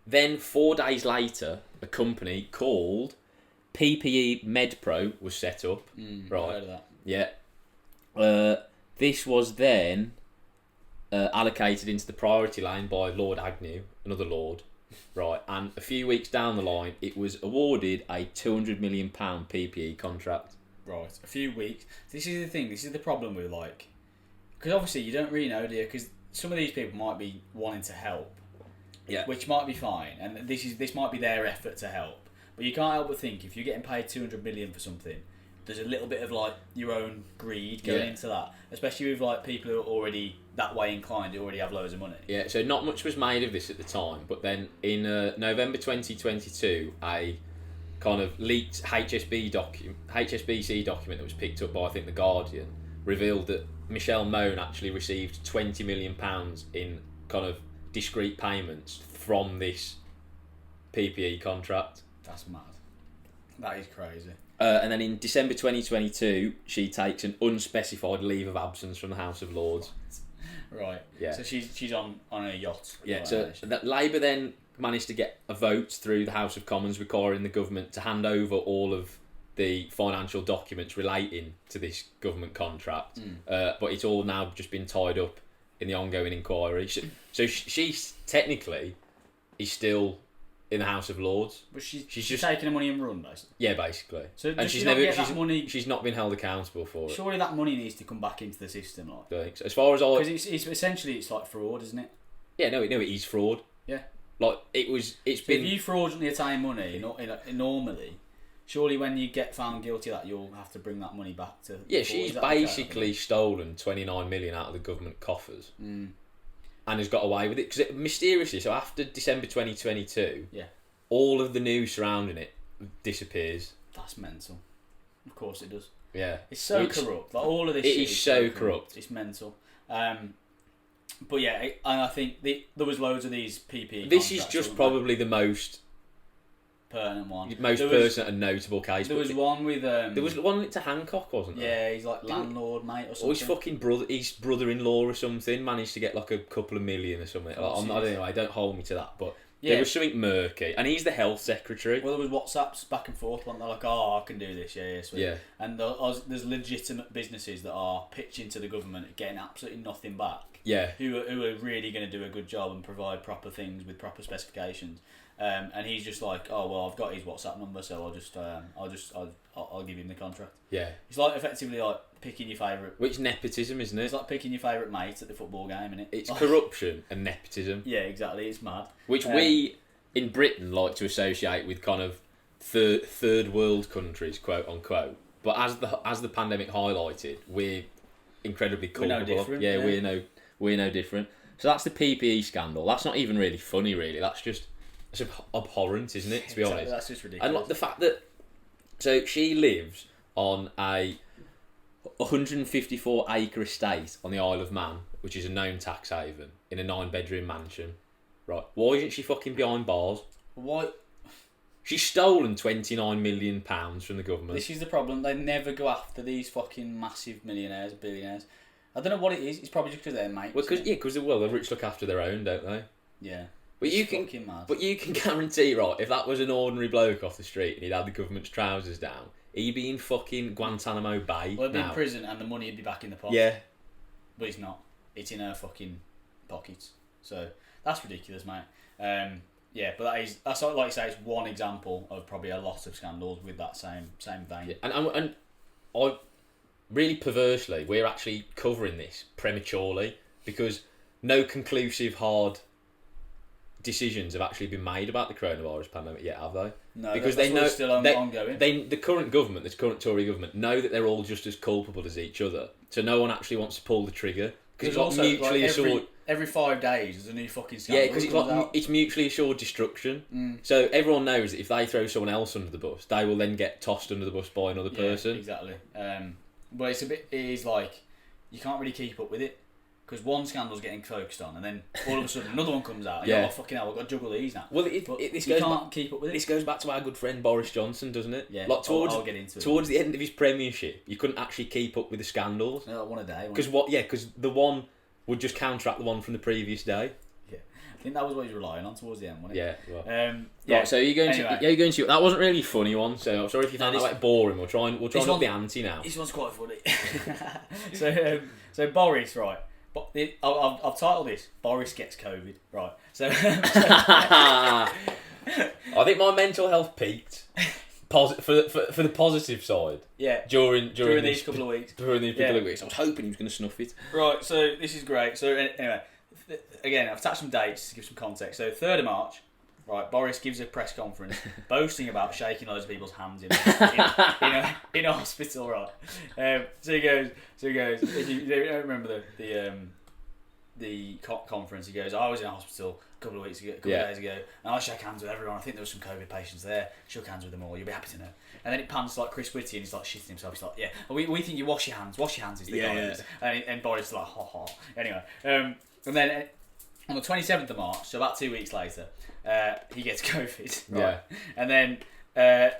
Then 4 days later, a company called PPE MedPro was set up. Right. I heard of that. Yeah. This was then allocated into the priority lane by Lord Agnew, another lord. Right, and a few weeks down the line, it was awarded a £200 million PPE contract. Right, a few weeks. This is the thing. This is the problem with because obviously you don't really know, do you? Because some of these people might be wanting to help, which might be fine, and this might be their effort to help. But you can't help but think if you're getting paid $200 million for something, there's a little bit of your own greed going into that, especially with people who are already that way inclined, who already have loads of money. Yeah, so not much was made of this at the time, but then in November 2022, a kind of leaked HSBC document that was picked up by I think the Guardian revealed that Michelle Mone actually received £20 million in kind of discrete payments from this PPE contract. That's mad. That is crazy. And then in December 2022, she takes an unspecified leave of absence from the House of Lords. Right. Yeah. So she's on a yacht. Yeah. So that Labour then managed to get a vote through the House of Commons requiring the government to hand over all of the financial documents relating to this government contract. But it's all now just been tied up in the ongoing inquiry. So she technically is still in the House of Lords. But she's just taking the money and run, basically. Yeah, basically. So and that money? She's not been held accountable for it. Surely that money needs to come back into the system, So as far as I, because it's essentially like fraud, isn't it? Yeah, no, it is fraud. Yeah. It's been. If you fraudulently attain money, normally, surely when you get found guilty of that, you'll have to bring that money back to. Yeah, she's basically stolen 29 million out of the government coffers. And has got away with it because mysteriously. So after December 2022, all of the news surrounding it disappears. That's mental. Of course it does. Yeah, it's so corrupt. All of this. It is so corrupt. It's mental. But yeah, and I think there was loads of these PPE. This is just probably the most pertinent one. Most pertinent and notable case. There was one with there was one linked to HanCOCK, wasn't there? Yeah, he's like landlord mate or something. Or his fucking brother-in-law or something managed to get like a couple of million or something. Like, I don't know. I don't hold me to that, but there was something murky, and he's the health secretary. Well, there was WhatsApps back and forth. One they're like, "Oh, I can do this." Yeah, sweet. Yeah. And there's legitimate businesses that are pitching to the government, getting absolutely nothing back. Yeah. Who are really going to do a good job and provide proper things with proper specifications. And he's just like, oh well, I've got his WhatsApp number, so I'll give him the contract. Yeah. It's like effectively like picking your favourite. Which nepotism, isn't it? It's like picking your favourite mate at the football game, isn't it? It's corruption and nepotism. Yeah, exactly. It's mad. Which we in Britain like to associate with kind of third world countries, quote unquote. But as the pandemic highlighted, we're incredibly culpable. We're no different. Yeah, we're no different. So that's the PPE scandal. That's not even really funny, really. That's abhorrent, isn't it? To be honest, that's just ridiculous. And like the fact that she lives on a 154 acre estate on the Isle of Man, which is a known tax haven, in a 9-bedroom mansion. Right? Why isn't she fucking behind bars? Why? She's stolen £29 million from the government. This is the problem. They never go after these fucking massive millionaires, billionaires. I don't know what it is. It's probably just because they're mates. Well, because the rich look after their own, don't they? Yeah. But you can guarantee, right? If that was an ordinary bloke off the street and he'd had the government's trousers down, he'd be in fucking Guantanamo Bay. Well, he'd be in prison and the money would be back in the pot. Yeah. But it's not. It's in her fucking pockets. So that's ridiculous, mate. Yeah, but that's like you say, it's one example of probably a lot of scandals with that same vein. Yeah. And I really perversely, we're actually covering this prematurely because no conclusive hard decisions have actually been made about the coronavirus pandemic yet, have they? No, because they know it's still ongoing. The current government, this current Tory government, know that they're all just as culpable as each other. So no one actually wants to pull the trigger because it's also mutually assured. Every 5 days, there's a new fucking scandal. Yeah, because it's mutually assured destruction. Mm. So everyone knows that if they throw someone else under the bus, they will then get tossed under the bus by another person. Exactly. But it is like you can't really keep up with it. Because one scandal's getting focused on, and then all of a sudden another one comes out. And you're like, oh, fucking hell, I've got to juggle these now. Well, you can't keep up with it. This goes back to our good friend Boris Johnson, doesn't it? Yeah. Like I'll get into it. Towards the end of his premiership, you couldn't actually keep up with the scandals. No, one a day. Because the one would just counteract the one from the previous day. Yeah, I think that was what he was relying on towards the end, wasn't it? Yeah. Well. Right, so you're going to. That wasn't really a funny one. So I'm sorry if you found that like boring. We'll try and up the ante now. This one's quite funny. So Boris, right. I've titled this "Boris Gets COVID." Right, so I think my mental health peaked for the positive side. Yeah, during these couple of weeks. During these couple of weeks, I was hoping he was going to snuff it. Right, so this is great. So anyway, again, I've attached some dates to give some context. So 3rd of March. Right, Boris gives a press conference boasting about shaking loads of people's hands in a hospital. Right, so he goes. If you don't remember the conference, he goes, I was in a hospital a couple of days ago, and I shook hands with everyone. I think there was some COVID patients there. Shook hands with them all. You'll be happy to know. And then it pans to like Chris Whitty, and he's like shitting himself. He's like, yeah, we think you wash your hands. Wash your hands is the guidance. Yeah. And Boris is like, ha ha. Anyway, and then on the 27th of March, so about 2 weeks later. He gets COVID, right? Yeah. And then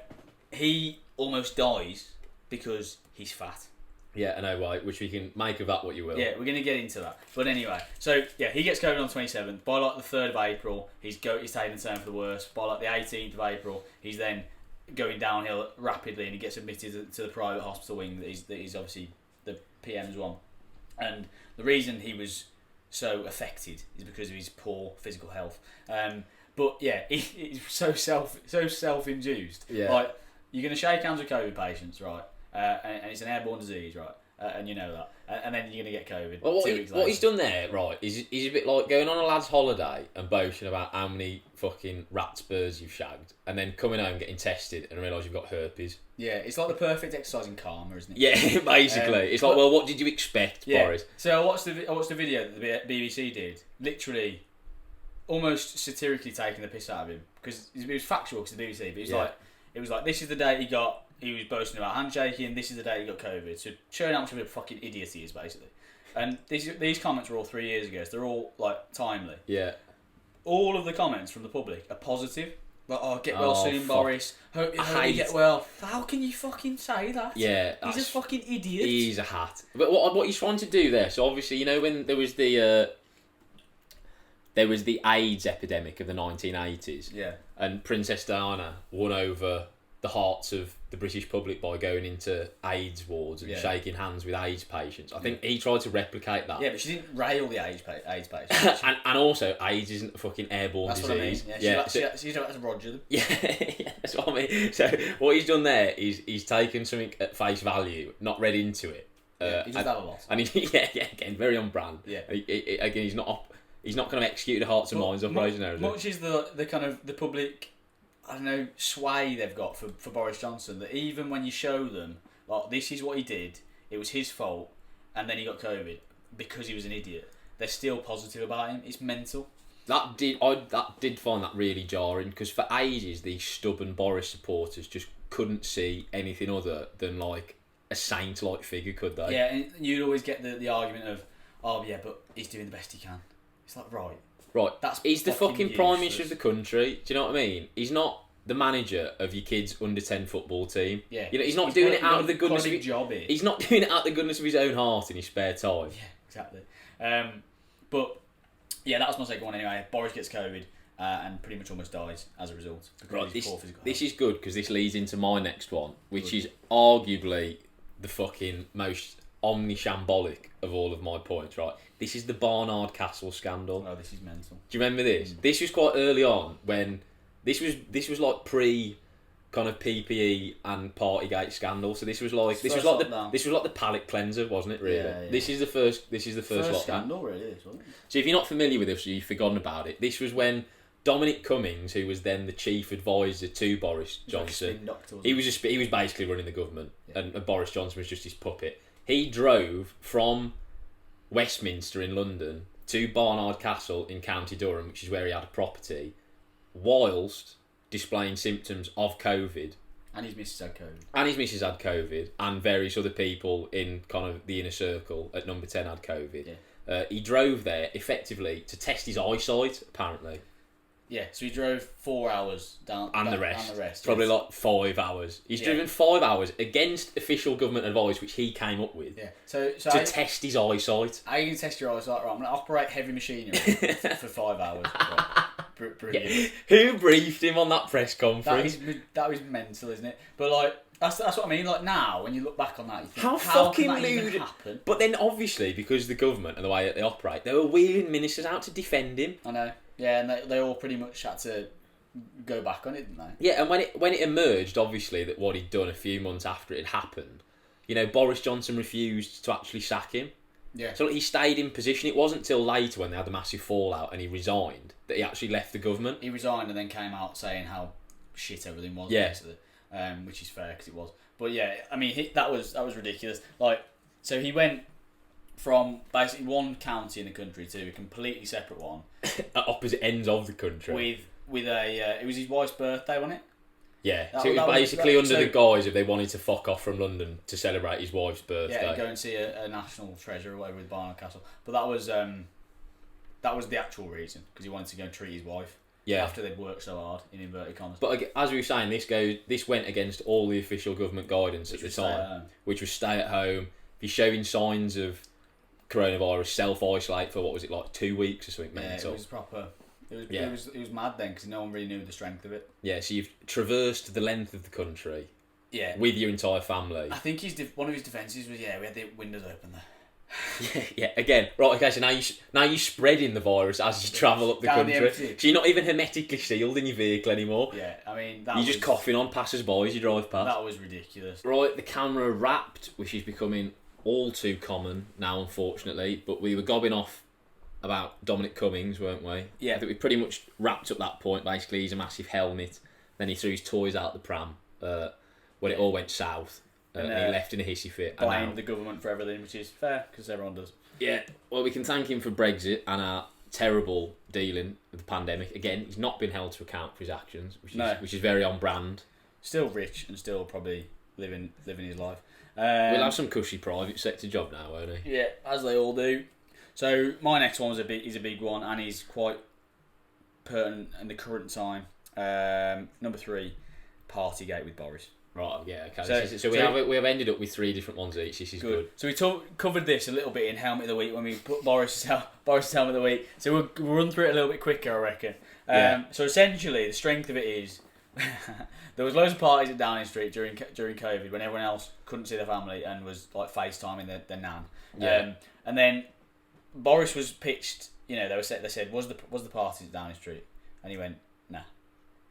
he almost dies because he's fat. Yeah, I know why. Which we can make of that what you will. Yeah, we're going to get into that. But anyway, so yeah, he gets COVID on the 27th. By like the 3rd of April, he's taking the turn for the worst. By like the 18th of April, he's then going downhill rapidly, and he gets admitted to the private hospital wing that he's obviously the PM's one. And the reason he was so affected is because of his poor physical health. But yeah, it's so self-induced. Yeah. Like, you're going to shake hands with COVID patients, right? And it's an airborne disease, right? And you know that. And then you're going to get COVID 2 weeks later. What he's done there, right, is a bit like going on a lad's holiday and boasting about how many fucking rat spurs you've shagged, and then coming home getting tested and realise you've got herpes. Yeah, it's like the perfect exercise in karma, isn't it? Yeah, basically. It's like, well, what did you expect, Boris? So I watched the video that the BBC did, literally almost satirically taking the piss out of him, because it was factual because the BBC, but it was like this is the date he got he was boasting about handshaking. This is the day he got COVID. So showing how much of a fucking idiot he is, basically. And these comments were all 3 years ago, so they're all like timely. Yeah. All of the comments from the public are positive. Like, oh, get well soon, fuck. Boris. Hope you get well. How can you fucking say that? Yeah. He's a fucking idiot. He's a hat. But what he's trying to do there, so obviously, you know, when there was the AIDS epidemic of the 1980s. Yeah. And Princess Diana won over the hearts of the British public by going into AIDS wards and shaking hands with AIDS patients. I think he tried to replicate that. Yeah, but she didn't rail the AIDS patients. and also, AIDS isn't a fucking airborne disease. What I mean. She's about to Roger them. Yeah, that's what I mean. So what he's done there is he's taken something at face value, not read into it. He does that a lot. And again, very on brand. Yeah. Again, he's not going to execute the hearts and minds operation there. Much is the kind of the public, I don't know, sway they've got for Boris Johnson, that even when you show them, like, this is what he did, it was his fault, and then he got COVID because he was an idiot, they're still positive about him. It's mental. I did find that really jarring, because for ages these stubborn Boris supporters just couldn't see anything other than like a saint-like figure, could they? Yeah, and you'd always get the argument of, oh yeah, but he's doing the best he can. It's like, right. He's the fucking useless. Prime Minister of the country. Do you know what I mean? He's not the manager of your kids' under-10 football team. Yeah. You know, he's not doing it out of the goodness of his job here. He's not doing it out of the goodness of his own heart in his spare time. Yeah, exactly. But yeah, that was my second one anyway. Boris gets COVID and pretty much almost dies as a result. Right. This is good, because this leads into my next one, which is arguably the fucking most omni-shambolic of all of my points, right? This is the Barnard Castle scandal. Oh, this is mental. Do you remember this? This was quite early on, when this was like pre kind of PPE and Partygate scandal. So this was like the palate cleanser, wasn't it? Really. Yeah. This is the first lockdown. Scandal, really, wasn't it? So if you're not familiar with this, or you've forgotten about it, this was when Dominic Cummings, who was then the chief advisor to Boris Johnson, he was basically running the government, and Boris Johnson was just his puppet. He drove from Westminster in London to Barnard Castle in County Durham, which is where he had a property, whilst displaying symptoms of COVID. And his missus had COVID. And various other people in kind of the inner circle at number 10 had COVID. Yeah. He drove there effectively to test his eyesight, apparently. Yeah, so he drove 4 hours down. And the rest. Probably like 5 hours. He's driven 5 hours against official government advice, which he came up with. Yeah. So to test his eyesight. How are you going to test your eyesight? Right, I'm going to operate heavy machinery for 5 hours. Right. Brilliant. Yeah. Who briefed him on that press conference? That was mental, isn't it? But like, that's what I mean. Like, now, when you look back on that, you think, how fucking can that even happen? But then obviously, because the government and the way that they operate, they were wheeling ministers out to defend him. I know. Yeah, and they all pretty much had to go back on it, didn't they? Yeah, and when it emerged, obviously, that what he'd done a few months after it had happened, you know, Boris Johnson refused to actually sack him. Yeah. So he stayed in position. It wasn't till later, when they had a massive fallout and he resigned, that he actually left the government. He resigned and then came out saying how shit everything was, basically, which is fair, because it was. But yeah, I mean, that was ridiculous. Like, so he went from basically one county in the country to a completely separate one at opposite ends of the country with a it was his wife's birthday, wasn't it? Yeah, so it was basically under the guise of they wanted to fuck off from London to celebrate his wife's birthday. Yeah, go and see a national treasure or whatever with Barnard Castle. But that was the actual reason, because he wanted to go and treat his wife. Yeah. After they'd worked so hard, in inverted commas. But as we were saying, this went against all the official government guidance at the time, which was stay at home. If you're showing signs of coronavirus, self-isolate for, what was it, like 2 weeks or something mental. Yeah, it was proper. It was mad then, because no one really knew the strength of it. Yeah, so you've traversed the length of the country. Yeah. With your entire family. I think one of his defences was, we had the windows open there. Yeah. Again, right. Okay, so now you're spreading the virus as you travel up the country. So you're not even hermetically sealed in your vehicle anymore. Yeah, I mean, you're just coughing on passers-by as you drive past. That was ridiculous. Right, the camera wrapped, which is becoming all too common now, unfortunately. But we were gobbing off about Dominic Cummings, weren't we? Yeah. I think we pretty much wrapped up that point. Basically, he's a massive helmet. Then he threw his toys out the pram when it all went south. And he left in a hissy fit. Blamed the government for everything, which is fair, because everyone does. Yeah, well, we can thank him for Brexit and our terrible dealing with the pandemic. Again, he's not been held to account for his actions, which is very on brand. Still rich and still probably living his life. We'll have some cushy private sector job now, won't he? Yeah, as they all do. So my next one is a big one, and he's quite pertinent in the current time. Number 3, Partygate with Boris. Right, yeah, okay. So we have ended up with 3 different ones each. This is good. So we covered this a little bit in Helmet of the Week when we put Boris' Helmet of the Week. So we'll run through it a little bit quicker, I reckon. So essentially, the strength of it is there was loads of parties at Downing Street during COVID when everyone else couldn't see their family and was like FaceTiming their nan. Yeah. And then Boris was pitched. You know, they said was the parties at Downing Street, and he went nah.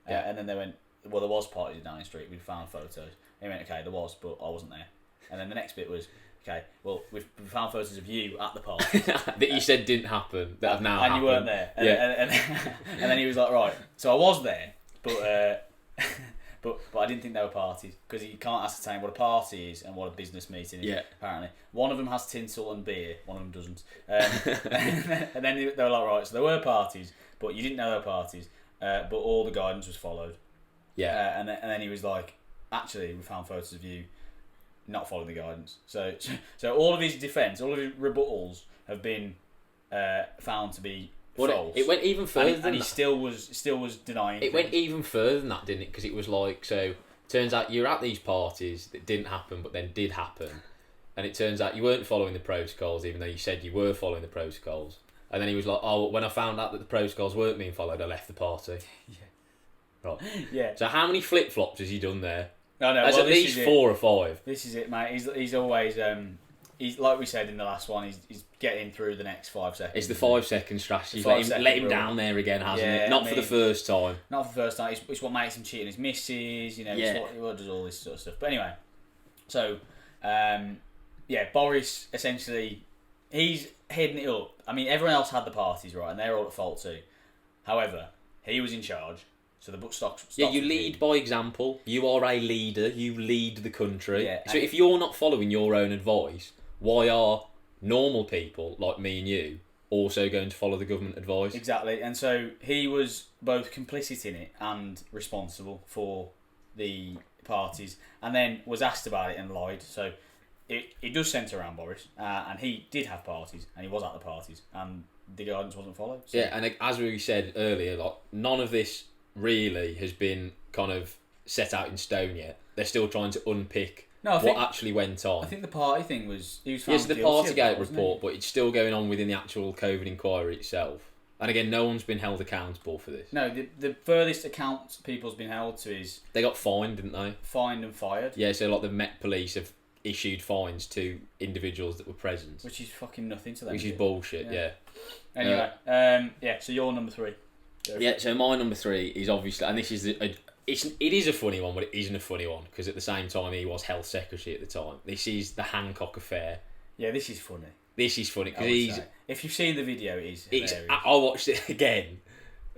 Yeah. And then they went, well, there was parties at Downing Street. We found photos. And he went, okay, there was, but I wasn't there. And then the next bit was, okay, well, we found photos of you at the party that you said didn't happen, that have now happened. And you weren't there. And then he was like, right, so I was there, but but I didn't think they were parties, because you can't ascertain what a party is and what a business meeting is, apparently. One of them has tinsel and beer, one of them doesn't. And then they were like, right, so there were parties, but you didn't know there were parties, but all the guidance was followed. Yeah. And then he was like, actually, we found photos of you not following the guidance. So all of his defence, all of his rebuttals have been found to be false. It went even further than that. And he still was denying. It went even further than that, didn't it? Because it was like, so turns out you're at these parties that didn't happen, but then did happen, and it turns out you weren't following the protocols, even though you said you were following the protocols. And then he was like, oh, when I found out that the protocols weren't being followed, I left the party. Yeah. Right. Yeah. So how many flip-flops has he done there? No. There's at least 4 or 5. This is it, mate. He's always he's like we said in the last one. He's getting through the next 5 seconds. It's the 5-second strategy. Let him down there again, hasn't it? Not for the first time. Not for the first time. It's what makes him cheat on his misses. You know, it's what does all this sort of stuff. But anyway, so Boris essentially he's heading it up. I mean, everyone else had the parties, right, and they're all at fault too. However, he was in charge. So the book stops. Yeah, you lead by example. You are a leader. You lead the country. Yeah, so if you're not following your own advice, why are normal people like me and you also going to follow the government advice? Exactly. And so he was both complicit in it and responsible for the parties, and then was asked about it and lied. So it does centre around Boris, and he did have parties, and he was at the parties, and the guidance wasn't followed. So. Yeah, and as we said earlier, like none of this really has been kind of set out in stone yet. They're still trying to unpick what actually went on. I think the party thing was... He was found the Partygate report, but it's still going on within the actual COVID inquiry itself. And again, no one's been held accountable for this. No, the furthest account people's been held to is... They got fined, didn't they? Fined and fired. Yeah, so like the Met Police have issued fines to individuals that were present. Which is fucking nothing to them. Which is bullshit, yeah. Anyway, so you're number 3. Yeah, so my number 3 is obviously, and this is it is a funny one, but it isn't a funny one because at the same time he was health secretary at the time. This is the HanCOCK affair. Yeah, this is funny. This is funny because if you've seen the video, it is hilarious. I watched it again,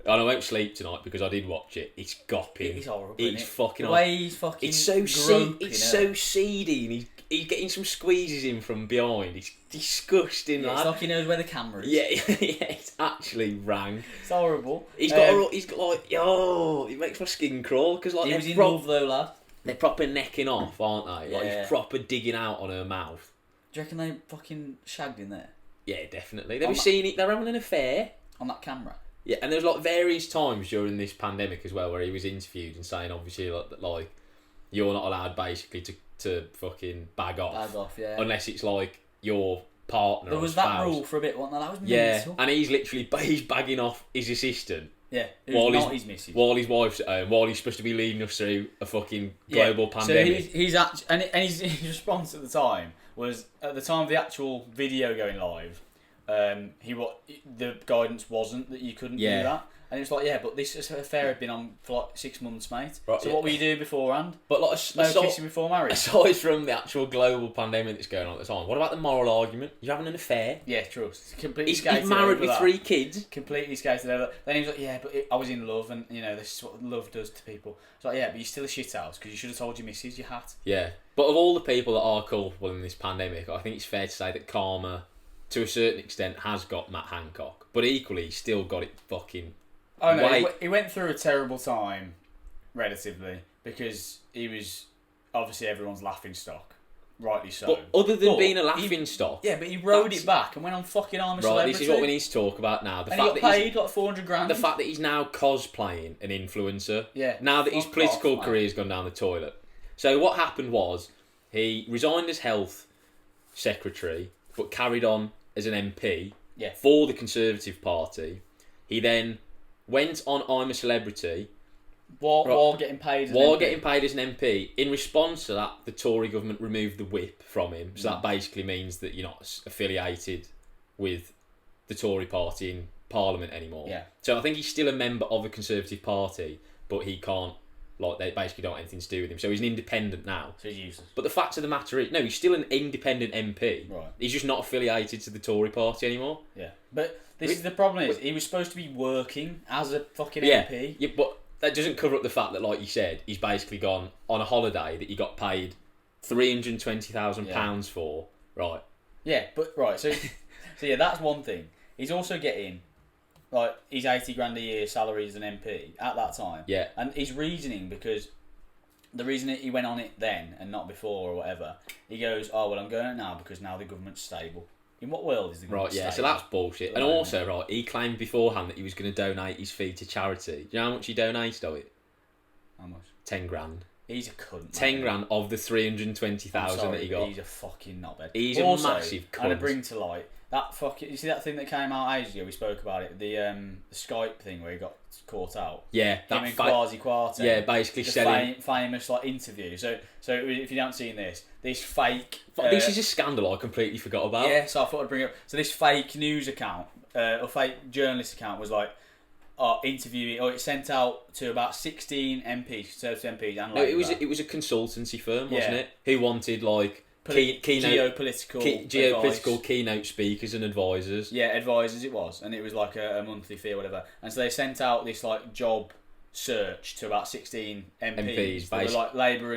and I won't sleep tonight because I did watch it. It's gopping. It's horrible. It's fucking. The way he's fucking. It's so so seedy, and he's getting some squeezes in from behind. It's disgusting. Yeah, it's like he knows where the camera is. Yeah, it's actually rank. It's horrible. He's got like, it makes my skin crawl because like he was in love though, lad. They're proper necking off, aren't they? Like Yeah. he's proper digging out on her mouth. Do you reckon they fucking shagged in there Yeah, definitely. They were seeing it. They're having an affair. on that camera? Yeah, and there was like various times during this pandemic as well where he was interviewed and saying obviously like you're not allowed basically to fucking bag off. Bag off, yeah. Unless it's like your partner. There was that rule for a bit, wasn't there? That was mental. And he's bagging off his assistant. Yeah, while not his missus. While his wife's at home, while he's supposed to be leading us through a fucking global pandemic. So he's actually, and his response at the time was, at the time of the actual video going live, the guidance wasn't that you couldn't do that. And it's like, yeah, but this affair had been on for like 6 months, mate. Right, so what were you doing beforehand? But like, kissing before marriage. Aside from the actual global pandemic that's going on at the time, what about the moral argument? You're having an affair. Yeah, true. Completely he's married with 3 kids. Completely skated over. Then he was like, yeah, but I was in love, and you know this is what love does to people. It's like, yeah, but you're still a shit house because you should have told your missus, you hat. Yeah, but of all the people that are culpable in this pandemic, I think it's fair to say that karma, to a certain extent, has got Matt HanCOCK, but equally, he's still got it fucking. Oh no, he went through a terrible time, relatively, because he was obviously everyone's laughing stock. Rightly so. But other than being a laughing stock... Yeah, but he rode it back and went on fucking I'm a Celebrity. This is what we need to talk about now. And he got paid like 400 grand. The fact that he's now cosplaying an influencer. Yeah. Now that his political career's gone down the toilet. So what happened was, he resigned as health secretary, but carried on as an MP for the Conservative Party. He then went on I'm a Celebrity... While getting paid as an MP. In response to that, the Tory government removed the whip from him. So that basically means that you're not affiliated with the Tory party in Parliament anymore. Yeah. So I think he's still a member of the Conservative Party, but he can't, they basically don't have anything to do with him. So he's an independent now. So he's useless. But the fact of the matter is, no, he's still an independent MP. Right. He's just not affiliated to the Tory party anymore. Yeah. But this is the problem is, he was supposed to be working as a fucking MP. Yeah, but... That doesn't cover up the fact that, like you said, he's basically gone on a holiday that he got paid £320,000 for, right? Yeah, but right, so yeah, that's one thing. He's also getting he's 80 grand a year salary as an MP at that time. Yeah, and his reasoning, because the reason that he went on it then and not before or whatever, he goes, oh well, I'm going now because now the government's stable. In what world is the government stable? So that's bullshit. And also, he claimed beforehand that he was going to donate his fee to charity. Do you know how much he donated of it? How much? 10 grand. He's a cunt. 10 grand of the 320,000 that he got. He's a fucking knobhead. He's also, a massive cunt. And to bring to light that fucking. You see that thing that came out ages ago? We spoke about it. The Skype thing where he got caught out. Yeah, that him and Kwasi Kwarteng. Yeah, basically selling famous interview. So if you haven't seen this fake. This is a scandal I completely forgot about. Yeah, so I thought I'd bring it up. So this fake news account or fake journalist account was interviewing, or it sent out to about 16 MPs, Conservative MPs, and it was a consultancy firm, wasn't it? Who wanted geopolitical keynote speakers and advisors. Yeah, advisors it was, and it was like a monthly fee or whatever. And so they sent out this job search to about 16 MPs that were Labour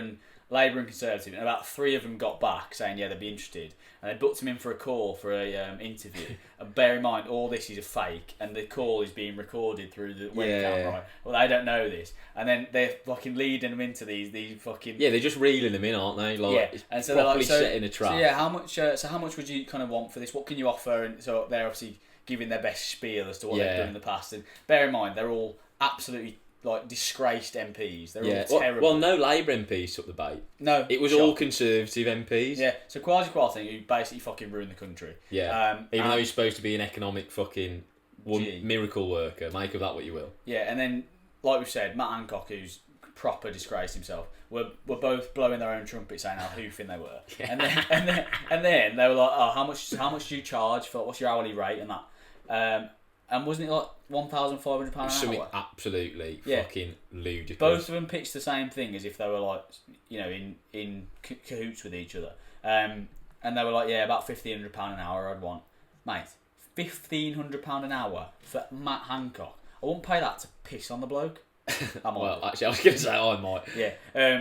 and Conservative, and about 3 of them got back saying they'd be interested, and they booked them in for a call for a interview. And bear in mind, all this is a fake, and the call is being recorded through the webcam, right? Well, they don't know this, and then they're fucking leading them into these fucking they're just reeling them in, aren't they? It's and so they're setting a trap. So yeah, how much would you kind of want for this? What can you offer? And so they're obviously giving their best spiel as to what they've done in the past. And bear in mind, they're all absolutely disgraced MPs. They're all terrible. Well, no Labour MPs took the bait. No, it was all Conservative MPs. Yeah, so Kwasi Kwarteng, who basically fucking ruined the country. Yeah, even though he's supposed to be an economic fucking miracle worker. Make of that what you will. Yeah, and then like we've said, Matt HanCOCK, who's proper disgraced himself, were both blowing their own trumpet, saying how hoofing they were. Yeah. And then they were like, oh, how much do you charge for? What's your hourly rate and that? And wasn't it £1,500 an hour? Something absolutely fucking ludicrous. Both of them pitched the same thing as if they were in cahoots with each other. And they were like, yeah, about £1,500 an hour I'd want. Mate, £1,500 an hour for Matt HanCOCK. I wouldn't pay that to piss on the bloke. Well, actually, I was going to say I might. Yeah.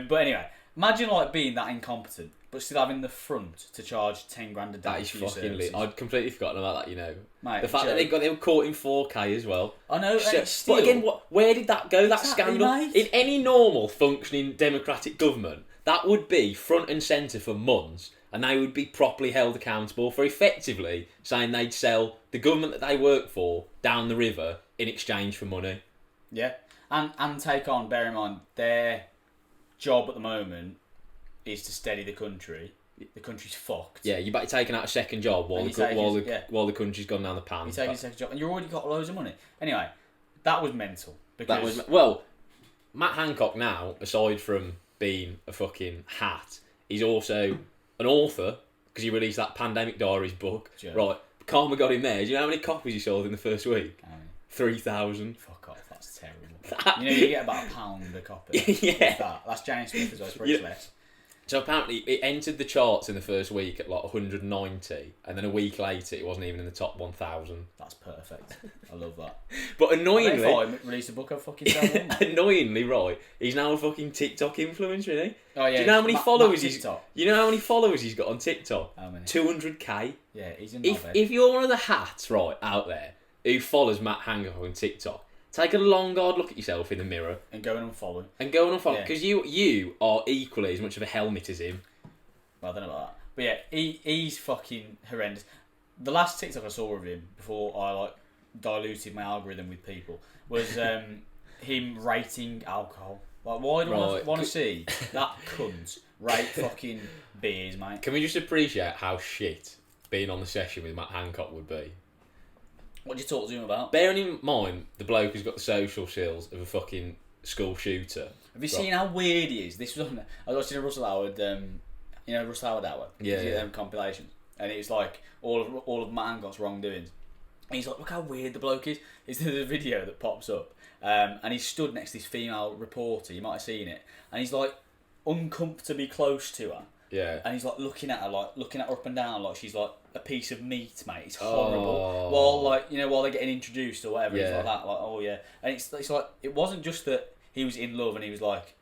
But anyway, imagine being that incompetent, but still having the front to charge 10 grand a day. That is fucking lit. I'd completely forgotten about that. Mate, the fact that they were caught in 4K as well. I know. But again, where did that go? That scandal. Mate. In any normal functioning democratic government, that would be front and centre for months, and they would be properly held accountable for effectively saying they'd sell the government that they work for down the river in exchange for money. Yeah, and take on. Bear in mind, their job at the moment is to steady the country. The country's fucked. Yeah, you're taking out a second job while the country's gone down the pan. You're taking a second job, and you've already got loads of money. Anyway, that was mental. Matt HanCOCK now, aside from being a fucking hat, he's also an author because he released that Pandemic Diaries book. Sure. Right, Karma got him there. Do you know how many copies he sold in the first week? 3,000. Fuck off, that's terrible. You get about £1 a copy. Yeah. That's James Smith as well, it's pretty less. So apparently it entered the charts in the first week at 190, and then a week later it wasn't even in the top 1,000. That's perfect. I love that. But annoyingly, I released a book of fucking annoyingly, right? He's now a fucking TikTok influencer, isn't he? Oh yeah. Do you know how many followers he's got? You know how many followers he's got on TikTok? How many? 200k. Yeah, he's in. If you're one of the hats out there who follows Matt HanCOCK on TikTok, take a long hard look at yourself in the mirror and go and unfollow. Because you are equally as much of a helmet as him. Well, I don't know about that, but yeah, he's fucking horrendous. The last TikTok I saw of him before I diluted my algorithm with people was him rating alcohol. Like, why do I want to see that cunt rate fucking beers, mate? Can we just appreciate how shit being on the session with Matt HanCOCK would be? What did you talk to him about? Bearing in mind, the bloke has got the social skills of a fucking school shooter. Have you seen how weird he is? This was I was watching a Russell Howard, Russell Howard Hour. Yeah. Compilations, and it was like all of Matt HanCOCK's wrongdoings. And he's like, look how weird the bloke is. There's a video that pops up, and he's stood next to this female reporter. You might have seen it, and he's like uncomfortably close to her. Yeah. And he's like looking at her up and down like she's like a piece of meat, mate. It's horrible. While they're getting introduced or whatever, it's like that. Like, oh yeah. And it's like it wasn't just that he was in love and he was like,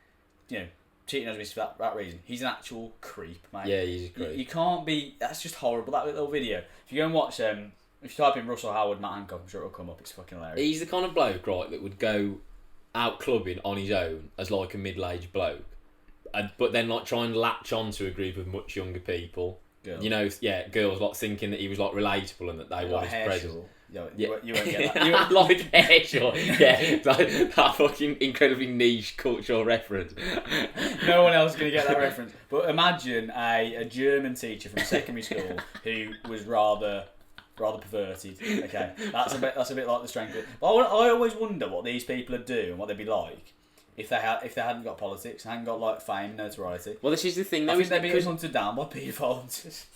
cheating on his for that reason. He's an actual creep, mate. Yeah, he's a creep. You can't be. That's just horrible. That little video. If you go and watch if you type in Russell Howard, Matt HanCOCK, I'm sure it'll come up. It's fucking hilarious. He's the kind of bloke, right, that would go out clubbing on his own as like a middle-aged bloke, but then like try and latch on to a group of much younger people. Girls. Girls like thinking that he was like relatable and that they were his presence. You won't get that. Like Herschel. Yeah, like that fucking incredibly niche cultural reference. No one else is going to get that reference. But imagine a German teacher from secondary school who was rather perverted. Okay, that's a bit like the strength of it. But I always wonder what these people would do and what they'd be like if they hadn't got politics, hadn't got like fame, notoriety. Well, this is the thing. I think they'd be hunted down by paedophiles.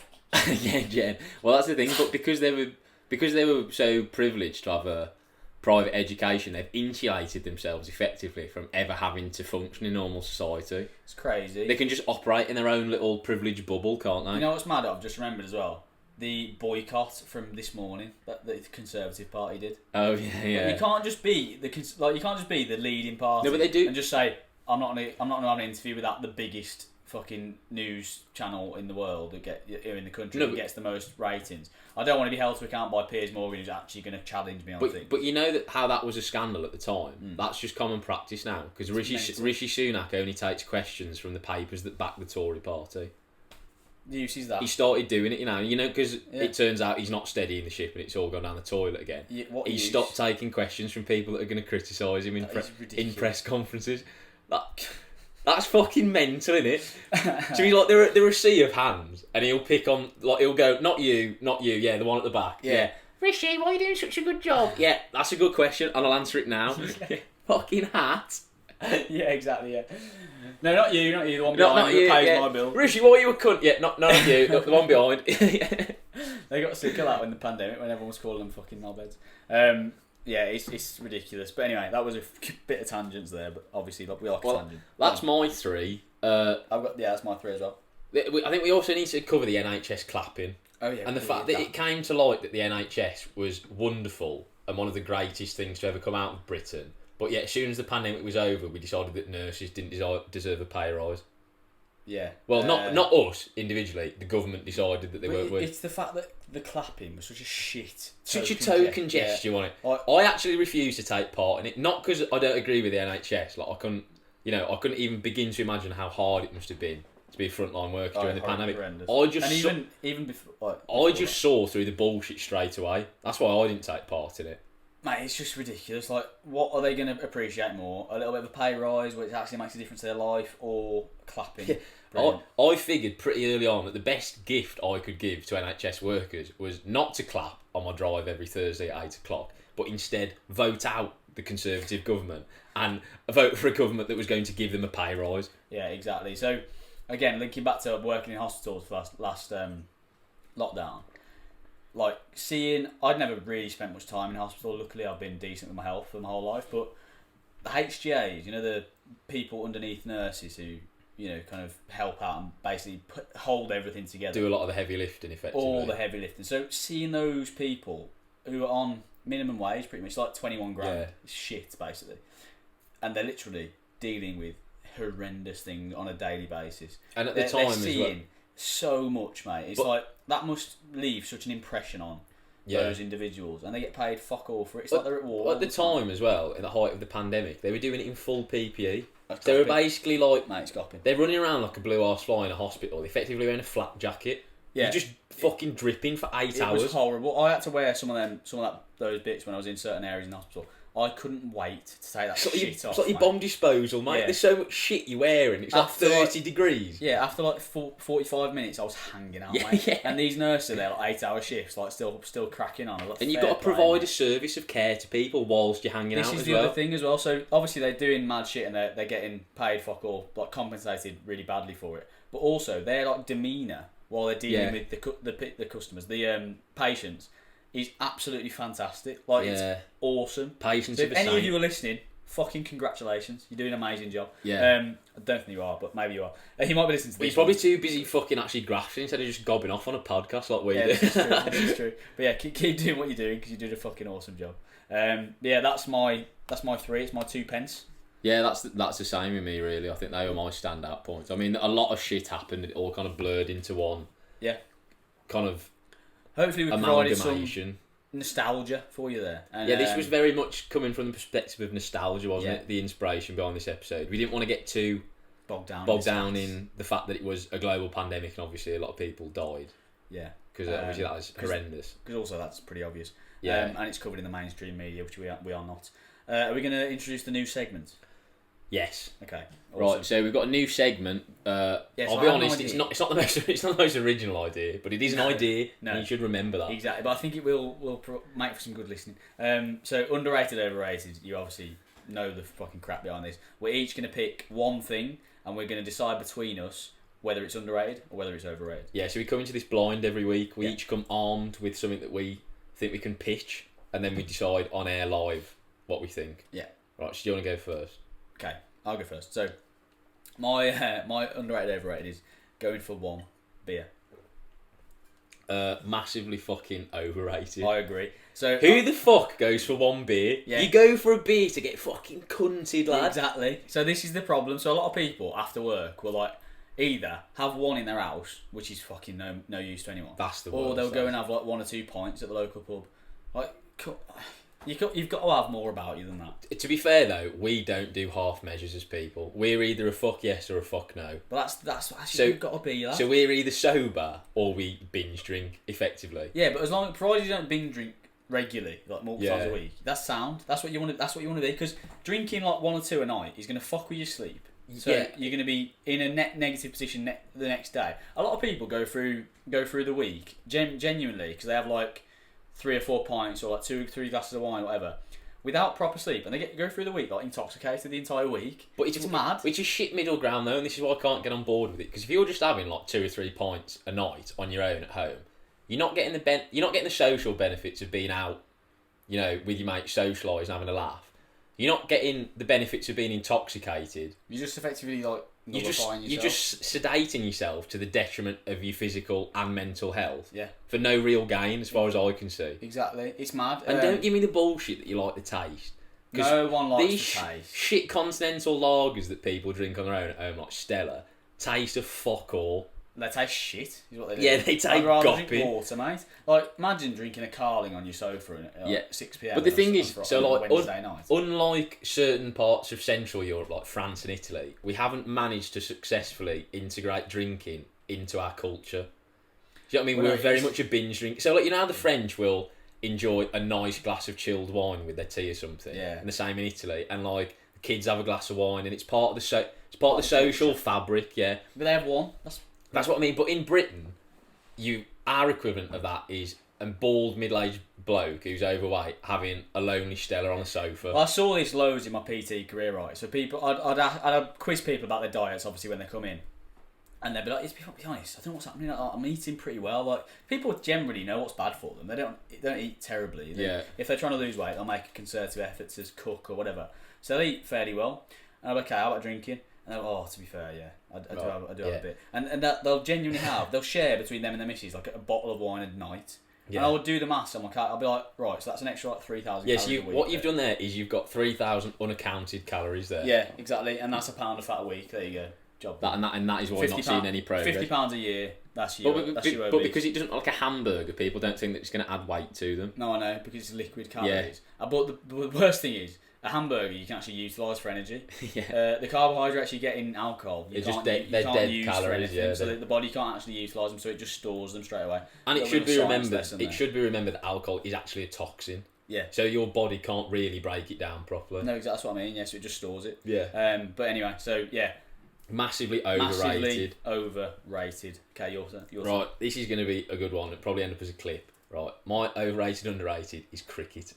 Yeah. Well, that's the thing. But because they were so privileged to have a private education, they've insulated themselves effectively from ever having to function in normal society. It's crazy. They can just operate in their own little privileged bubble, can't they? You know what's mad? I've just remembered as well. The boycott from this morning that the Conservative Party did. Oh yeah. But you can't just be the leading party. No, but they do. And just say I'm not going to have an interview with the biggest fucking news channel in the world in the country that gets the most ratings. I don't want to be held to account by Piers Morgan who's actually going to challenge me on things. But you know how that was a scandal at the time. That's just common practice now because Rishi Sunak only takes questions from the papers that back the Tory party. He uses that. He started doing it, because it turns out he's not steadying the ship and it's all gone down the toilet again. He stopped taking questions from people that are going to criticise him in press conferences. That's fucking mental, isn't it? So he's like, they're a sea of hands, and he'll pick on, like, he'll go, not you, yeah, the one at the back. Yeah. Rishi, why are you doing such a good job? Yeah, that's a good question, and I'll answer it now. Fucking hat. Yeah, exactly, yeah. No, not you, the one behind who pays my bill. Rishi, why are you a cunt? Yeah, not you, the one behind. They got sick of that when the pandemic, when everyone was calling them fucking knobheads. Yeah, it's ridiculous. But anyway, that was a bit of tangents there, but obviously we like a tangent. That's my three. That's my three as well. I think we also need to cover the NHS clapping. Oh yeah. And the fact that it came to light that the NHS was wonderful and one of the greatest things to ever come out of Britain. But yet, as soon as the pandemic was over, we decided that nurses didn't deserve a pay rise. Yeah. Well, not us individually. The government decided that they weren't worth. It's the fact that the clapping was such a shit. Such a token gesture, wasn't it? I actually refuse to take part in it. Not because I don't agree with the NHS. Like I couldn't even begin to imagine how hard it must have been to be a frontline worker during the pandemic. Even before. I just saw through the bullshit straight away. That's why I didn't take part in it. Mate, it's just ridiculous. Like, what are they going to appreciate more? A little bit of a pay rise, which actually makes a difference to their life, or clapping? I figured pretty early on that the best gift I could give to NHS workers was not to clap on my drive every Thursday at 8 o'clock, but instead vote out the Conservative government and vote for a government that was going to give them a pay rise. Yeah, exactly. So, again, linking back to working in hospitals for last lockdown. Like, I'd never really spent much time in hospital. Luckily, I've been decent with my health for my whole life. But the HGAs, the people underneath nurses who, kind of help out and basically hold everything together. Do a lot of the heavy lifting, effectively. All the heavy lifting. So, seeing those people who are on minimum wage, pretty much, like 21 grand, shit, basically. And they're literally dealing with horrendous things on a daily basis. And at the time as well. So much, mate. It's like that must leave such an impression on those individuals, and they get paid fuck all for it. It's like they're at war. At the time as well, in the height of the pandemic, they were doing it in full PPE. That's They were copying. basically like, Mate, it's copying. they're running around like a blue arse fly in a hospital, effectively wearing a flak jacket. Yeah. You're just fucking dripping for 8 hours. It was horrible. I had to wear some of those bits when I was in certain areas in the hospital. I couldn't wait to take that shit off. It's like your mate. bomb disposal, mate. Yeah. There's so much shit you're wearing. It's like After 30 degrees. Yeah, after like 45 minutes, I was hanging out, Yeah, mate. yeah. And these nurses are there, like 8-hour shifts, like still cracking on. Like, And you've got to provide a service of care to people whilst you're hanging out This is as the well. other thing as well. So obviously they're doing mad shit and they're getting paid fuck all, like compensated really badly for it. But also their like demeanour while they're dealing with the customers, the patients, is absolutely fantastic. Like it's awesome. Patients So are if the any same. of you are listening, fucking congratulations. You're doing an amazing job. Yeah. I don't think you are, but maybe you are. You might be listening to But this. you're probably too busy fucking actually grafting instead of just gobbing off on a podcast like we do. This is true. This is true. But yeah, keep doing what you're doing because you did a fucking awesome job. That's my 3. It's my 2 pence. Yeah, that's the same with me really. I think they were my standout points. I mean, a lot of shit happened. It all kind of blurred into one. Yeah. Kind of Hopefully we provided some amalgamation. nostalgia for you there. And, Yeah, this was very much coming from the perspective of nostalgia, wasn't Yeah. it? The inspiration behind this episode. We didn't want to get too bogged down in the fact that it was a global pandemic and obviously a lot of people died. Yeah. Because obviously that was horrendous. Because also that's pretty obvious. Yeah. And it's covered in the mainstream media, which we are not. Are we going to introduce the new segment? Yes. Okay. Right, Awesome. so we've got a new segment. so I'll I be have an honest, idea. it's not the most original idea, but it is an idea. No. And you should remember that. Exactly, but I think it will make for some good listening. So underrated, overrated. You obviously know the fucking crap behind this. We're each going to pick one thing, and we're going to decide between us whether it's underrated or whether it's overrated. Yeah, so we come into this blind every week. We each come armed with something that we think we can pitch, and then we decide on air live what we think. Yeah. Right, so do you want to go first? Okay, I'll go first. So my my underrated, overrated is going for 1 beer. Massively fucking overrated. I agree. So Who the fuck goes for 1 beer? Yeah. You go for a beer to get fucking cunted, lad. Exactly. So this is the problem. So a lot of people after work will like either have one in their house, which is fucking no use to anyone. That's the Or worst, they'll go that and have like 1 or 2 pints at the local pub. Like you've got to have more about you than that. To be fair though, we don't do half measures as people. We're either a fuck yes or a fuck no. But that's what So- you've got to be. Lad. So we're either sober or we binge drink, effectively. Yeah, but provided you don't binge drink regularly, like multiple times Yeah. a week, that's sound. That's what you want to. That's what you want to be. Because drinking like 1 or 2 a night is going to fuck with your sleep. So Yeah. you're going to be in a negative position the next day. A lot of people go through the week genuinely because they have like 3 or 4 pints or like 2-3 glasses of wine, or whatever, without proper sleep, and they go through the week like intoxicated the entire week. But it's mad. It's a shit middle ground though, and this is why I can't get on board with it. Because if you're just having like 2 or 3 pints a night on your own at home, you're not getting the social benefits of being out, you know, with your mates, socialising, having a laugh. You're not getting the benefits of being intoxicated. You're just effectively like You're nullifying just yourself. sedating yourself to the detriment of your physical and mental health. Yeah, For no real gain, as far as I can see. exactly. It's mad. And don't give me the bullshit that you like the taste. 'Cause no one likes these the taste. shit continental lagers that people drink on their own at home, like Stella, taste of fuck all. They taste shit, is what they do. Yeah, they taste I'd rather gopping. drink water, mate. Like, imagine drinking a Carling on your sofa at Yeah. 6 p.m. But the on thing a- is, on so a like, Wednesday night. unlike certain parts of Central Europe, like France and Italy, we haven't managed to successfully integrate drinking into our culture. Do you know what I mean? Well, We're no, very it's- much a binge drink. So, like, you know how the French will enjoy a nice glass of chilled wine with their tea or something? Yeah. And the same in Italy. And, like, the kids have a glass of wine and it's part of the social fabric, yeah. But they have one. That's what I mean. But in Britain, our equivalent of that is a bald middle-aged bloke who's overweight having a lonely Stella on the sofa. Well, I saw this loads in my PT career, right? So people, I'd quiz people about their diets, obviously, when they come in. And they'd be like, "To be honest, I don't know what's happening. I'm eating pretty well." Like, people generally know what's bad for them. They don't eat terribly. If they're trying to lose weight, they'll make a concerted effort to cook or whatever. So they eat fairly well. And I'm like, okay, how about drinking? And they're like, to be fair, yeah, I do have a bit. And that they'll genuinely they'll share between them and their missus like a bottle of wine a night. Yeah. And I would do the maths on my cat. I'll be like, right, so that's an extra like 3,000 Yes, calories a week. what you've done there is you've got 3,000 unaccounted calories there. Yeah, exactly. And that's a pound of fat a week. There you go. Job and that is why I'm not seeing any progress. £50 a year. That's your. But because it doesn't look like a hamburger, people don't think that it's going to add weight to them. No, I know, because it's liquid calories. Yeah. But the worst thing is, a hamburger you can actually utilise for energy. Yeah. The carbohydrates you get in alcohol, they're dead calories. For anything, yeah. So the body can't actually utilise them, so it just stores them straight away. And it should be remembered. It should be remembered that alcohol is actually a toxin. Yeah. So your body can't really break it down properly. No, that's what I mean. Yeah, so it just stores it. Yeah. But anyway, so yeah. Massively overrated. Okay, your turn. Right, this is going to be a good one. It'll probably end up as a clip. Right, my overrated, underrated is cricket.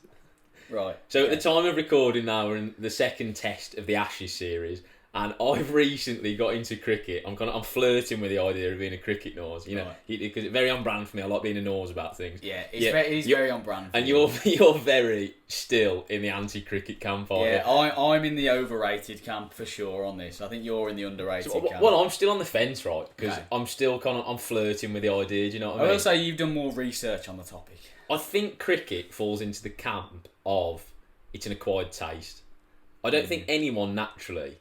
Right. So at the time of recording now, we're in the second test of the Ashes series, and I've recently got into cricket. I'm flirting with the idea of being a cricket nose, you know, because it's very on brand for me. I like being a nose about things. Yeah, it's very on brand. And you're very still in the anti-cricket camp, aren't you? Yeah, I'm in the overrated camp for sure on this. I think you're in the underrated camp. Well, I'm still on the fence, right? Because I'm still I'm flirting with the idea. Do you know what I mean? I will say you've done more research on the topic. I think cricket falls into the camp of it's an acquired taste. I don't think anyone naturally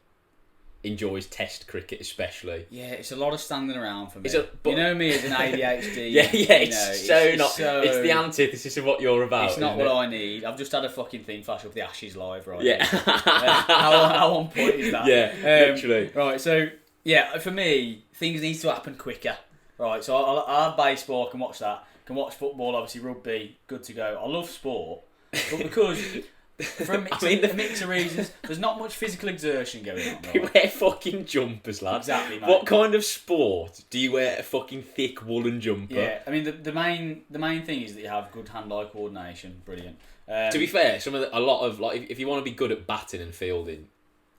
enjoys test cricket, especially. Yeah, it's a lot of standing around for me. But, you know me as an ADHD. It's the antithesis of what you're about. It's not what I need. I've just had a fucking thing flash up the Ashes live, right? Yeah. How on point is that? Yeah, literally. Right, so yeah, for me, things need to happen quicker. Right, so I have baseball, I can watch that. I can watch football, obviously rugby, good to go. I love sport, but because for a mix of reasons, there's not much physical exertion going on. Right? You wear fucking jumpers, lad. Exactly, mate. What kind of sport do you wear a fucking thick woolen jumper? Yeah, I mean the main thing is that you have good hand-eye coordination. Brilliant. To be fair, a lot of if you want to be good at batting and fielding,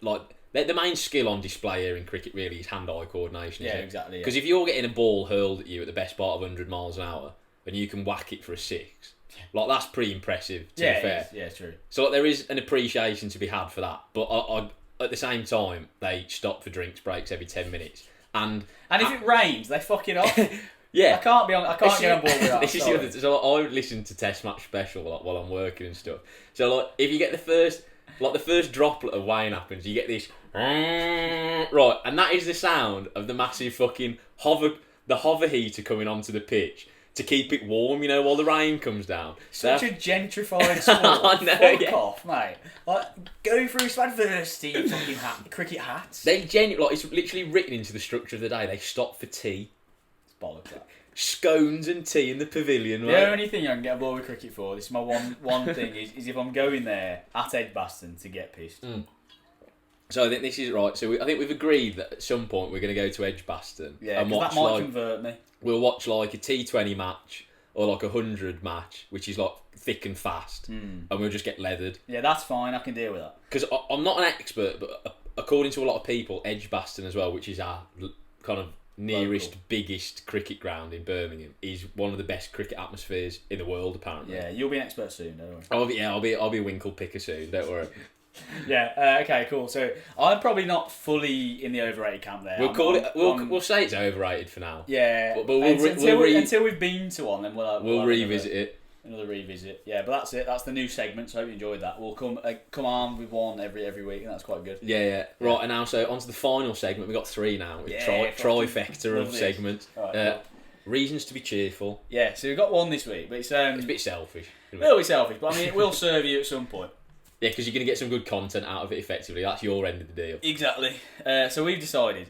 like the main skill on display here in cricket really is hand-eye coordination. Yeah, exactly. Because if you're getting a ball hurled at you at the best part of 100 miles an hour and you can whack it for a six. Like, that's pretty impressive, to be fair. Yeah, true. So there is an appreciation to be had for that. But I, at the same time, they stop for drinks breaks every 10 minutes. And if it rains, they fuck it off. Yeah. I can't get on board with that. This is the other, so I would listen to Test Match Special while I'm working and stuff. So if you get the first droplet of rain happens, you get this... Right, and that is the sound of the massive fucking hover heater coming onto the pitch to keep it warm, while the rain comes down. Such a gentrified sport. I know, Fuck off, mate. Like, go through some adversity, fucking cricket hats. It's literally written into the structure of the day. They stop for tea. It's bollocks, that. Scones and tea in the pavilion, right? The only thing I can get aboard with cricket for, this is my one thing, is if I'm going there at Edgbaston to get pissed. So I think this is right. So I think we've agreed that at some point we're going to go to Edgbaston. Yeah, because that might convert me. We'll watch like a T20 match or like a 100 match, which is like thick and fast, and we'll just get leathered. Yeah, that's fine. I can deal with that. Because I'm not an expert, but according to a lot of people, Edgbaston as well, which is our kind of nearest, biggest cricket ground in Birmingham, is one of the best cricket atmospheres in the world, apparently. Yeah, you'll be an expert soon, don't worry. I'll be a winkle picker soon. Don't worry. Yeah. Okay. Cool. So I'm probably not fully in the overrated camp there. We'll say it's overrated for now. Yeah. But until we've been to one, then we'll revisit it. Another revisit. Yeah. But that's it. That's the new segment. So I hope you enjoyed that. We'll come on with one every week, and that's quite good. Yeah. Right. And now, so onto the final segment. We've got 3 now. Trifecta of segments. Right, reasons to be cheerful. Yeah. So we've got one this week, but it's a bit selfish. A little bit selfish, but I mean, it will serve you at some point. Yeah, because you're going to get some good content out of it effectively. That's your end of the deal. Exactly. So we've decided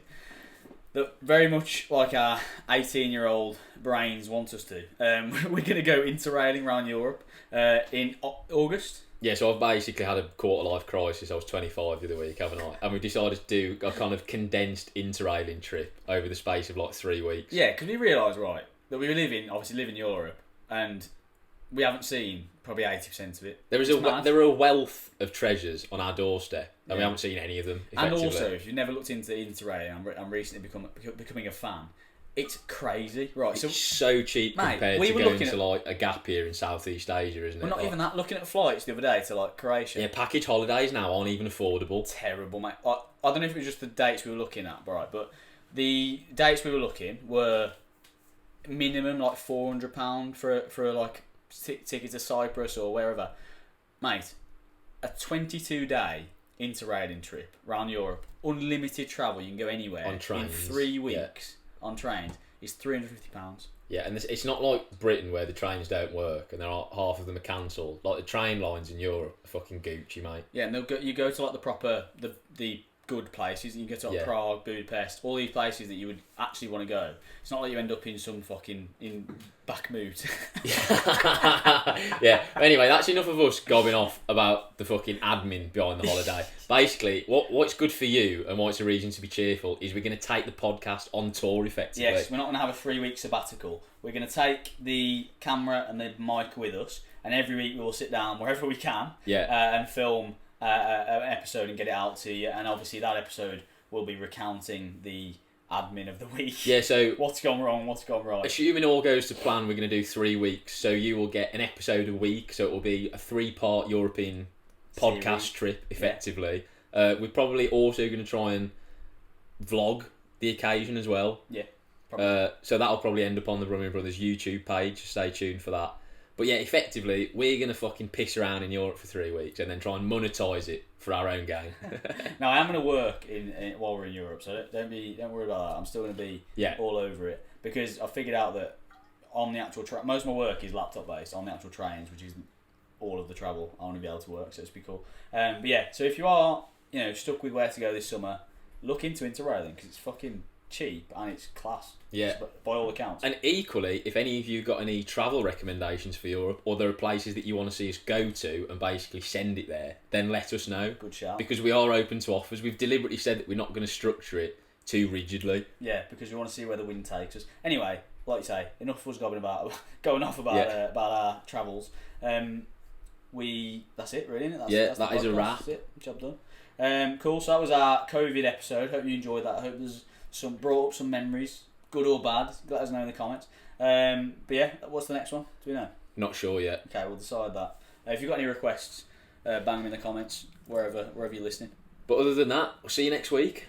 that very much like our 18-year-old brains want us to, we're going to go interrailing around Europe in August. Yeah, so I've basically had a quarter-life crisis. I was 25 the other week, haven't I? And we decided to do a kind of condensed interrailing trip over the space of like 3 weeks. Yeah, because we realised, right, that we live in Europe, and we haven't seen probably 80% of it. There are a wealth of treasures on our doorstep, and we haven't seen any of them. And also, if you've never looked into Interrail, I'm recently becoming a fan. It's crazy, right? It's so cheap compared to going to like a gap year in Southeast Asia, isn't it? We're not even that. Looking at flights the other day to like Croatia. Yeah, package holidays now aren't even affordable. Terrible, mate. I don't know if it was just the dates we were looking at, right? But the dates we were looking were minimum like £400 for like ticket to Cyprus or wherever. Mate, a 22-day interrailing trip around Europe, unlimited travel, you can go anywhere on trains in 3 weeks on trains, is £350. Yeah, and it's not like Britain where the trains don't work and half of them are cancelled. Like the train lines in Europe are fucking Gucci, mate. Yeah, and you go to like the proper the good places. You go to like Prague, Budapest, all these places that you would actually want to go. It's not like you end up in some fucking Bakhmut. Yeah. Anyway, that's enough of us gobbing off about the fucking admin behind the holiday. Basically, what's good for you and what's a reason to be cheerful is we're going to take the podcast on tour effectively. Yes, we're not going to have a 3-week sabbatical. We're going to take the camera and the mic with us, and every week we will sit down wherever we can and film an episode and get it out to you. And obviously that episode will be recounting the admin of the week. Yeah, so what's gone wrong, what's gone right. Assuming all goes to plan, we're going to do 3 weeks. So you will get an episode a week. So it will be a 3-part European podcast trip, effectively. Yeah. We're probably also going to try and vlog the occasion as well. Yeah. So that'll probably end up on the Rummy Brothers YouTube page. Stay tuned for that. But yeah, effectively, we're going to fucking piss around in Europe for 3 weeks and then try and monetise it for our own gain. Now, I am going to work in while we're in Europe, so don't worry about that. I'm still going to be all over it, because I figured out that on the actual most of my work is laptop based on the actual trains, which is all of the travel I want to be able to work, so it's be cool. But yeah, so if you are stuck with where to go this summer, look into Interrailing, because it's fucking cheap and it's class. Yeah, by all accounts. And equally, if any of you got any travel recommendations for Europe, or there are places that you want to see us go to and basically send it there, then let us know. Good shout. Because we are open to offers. We've deliberately said that we're not going to structure it too rigidly. Yeah, because we want to see where the wind takes us. Anyway, like you say, enough of us going off about our travels. That's it, really, isn't it? That's that is a wrap. That's it. Job done. Cool. So that was our COVID episode. Hope you enjoyed that. I hope there's brought up some memories, good or bad. Let us know in the comments. But yeah, what's the next one? Do we know? Not sure yet. Okay, we'll decide that. If you've got any requests, bang them in the comments wherever you're listening. But other than that, we'll see you next week.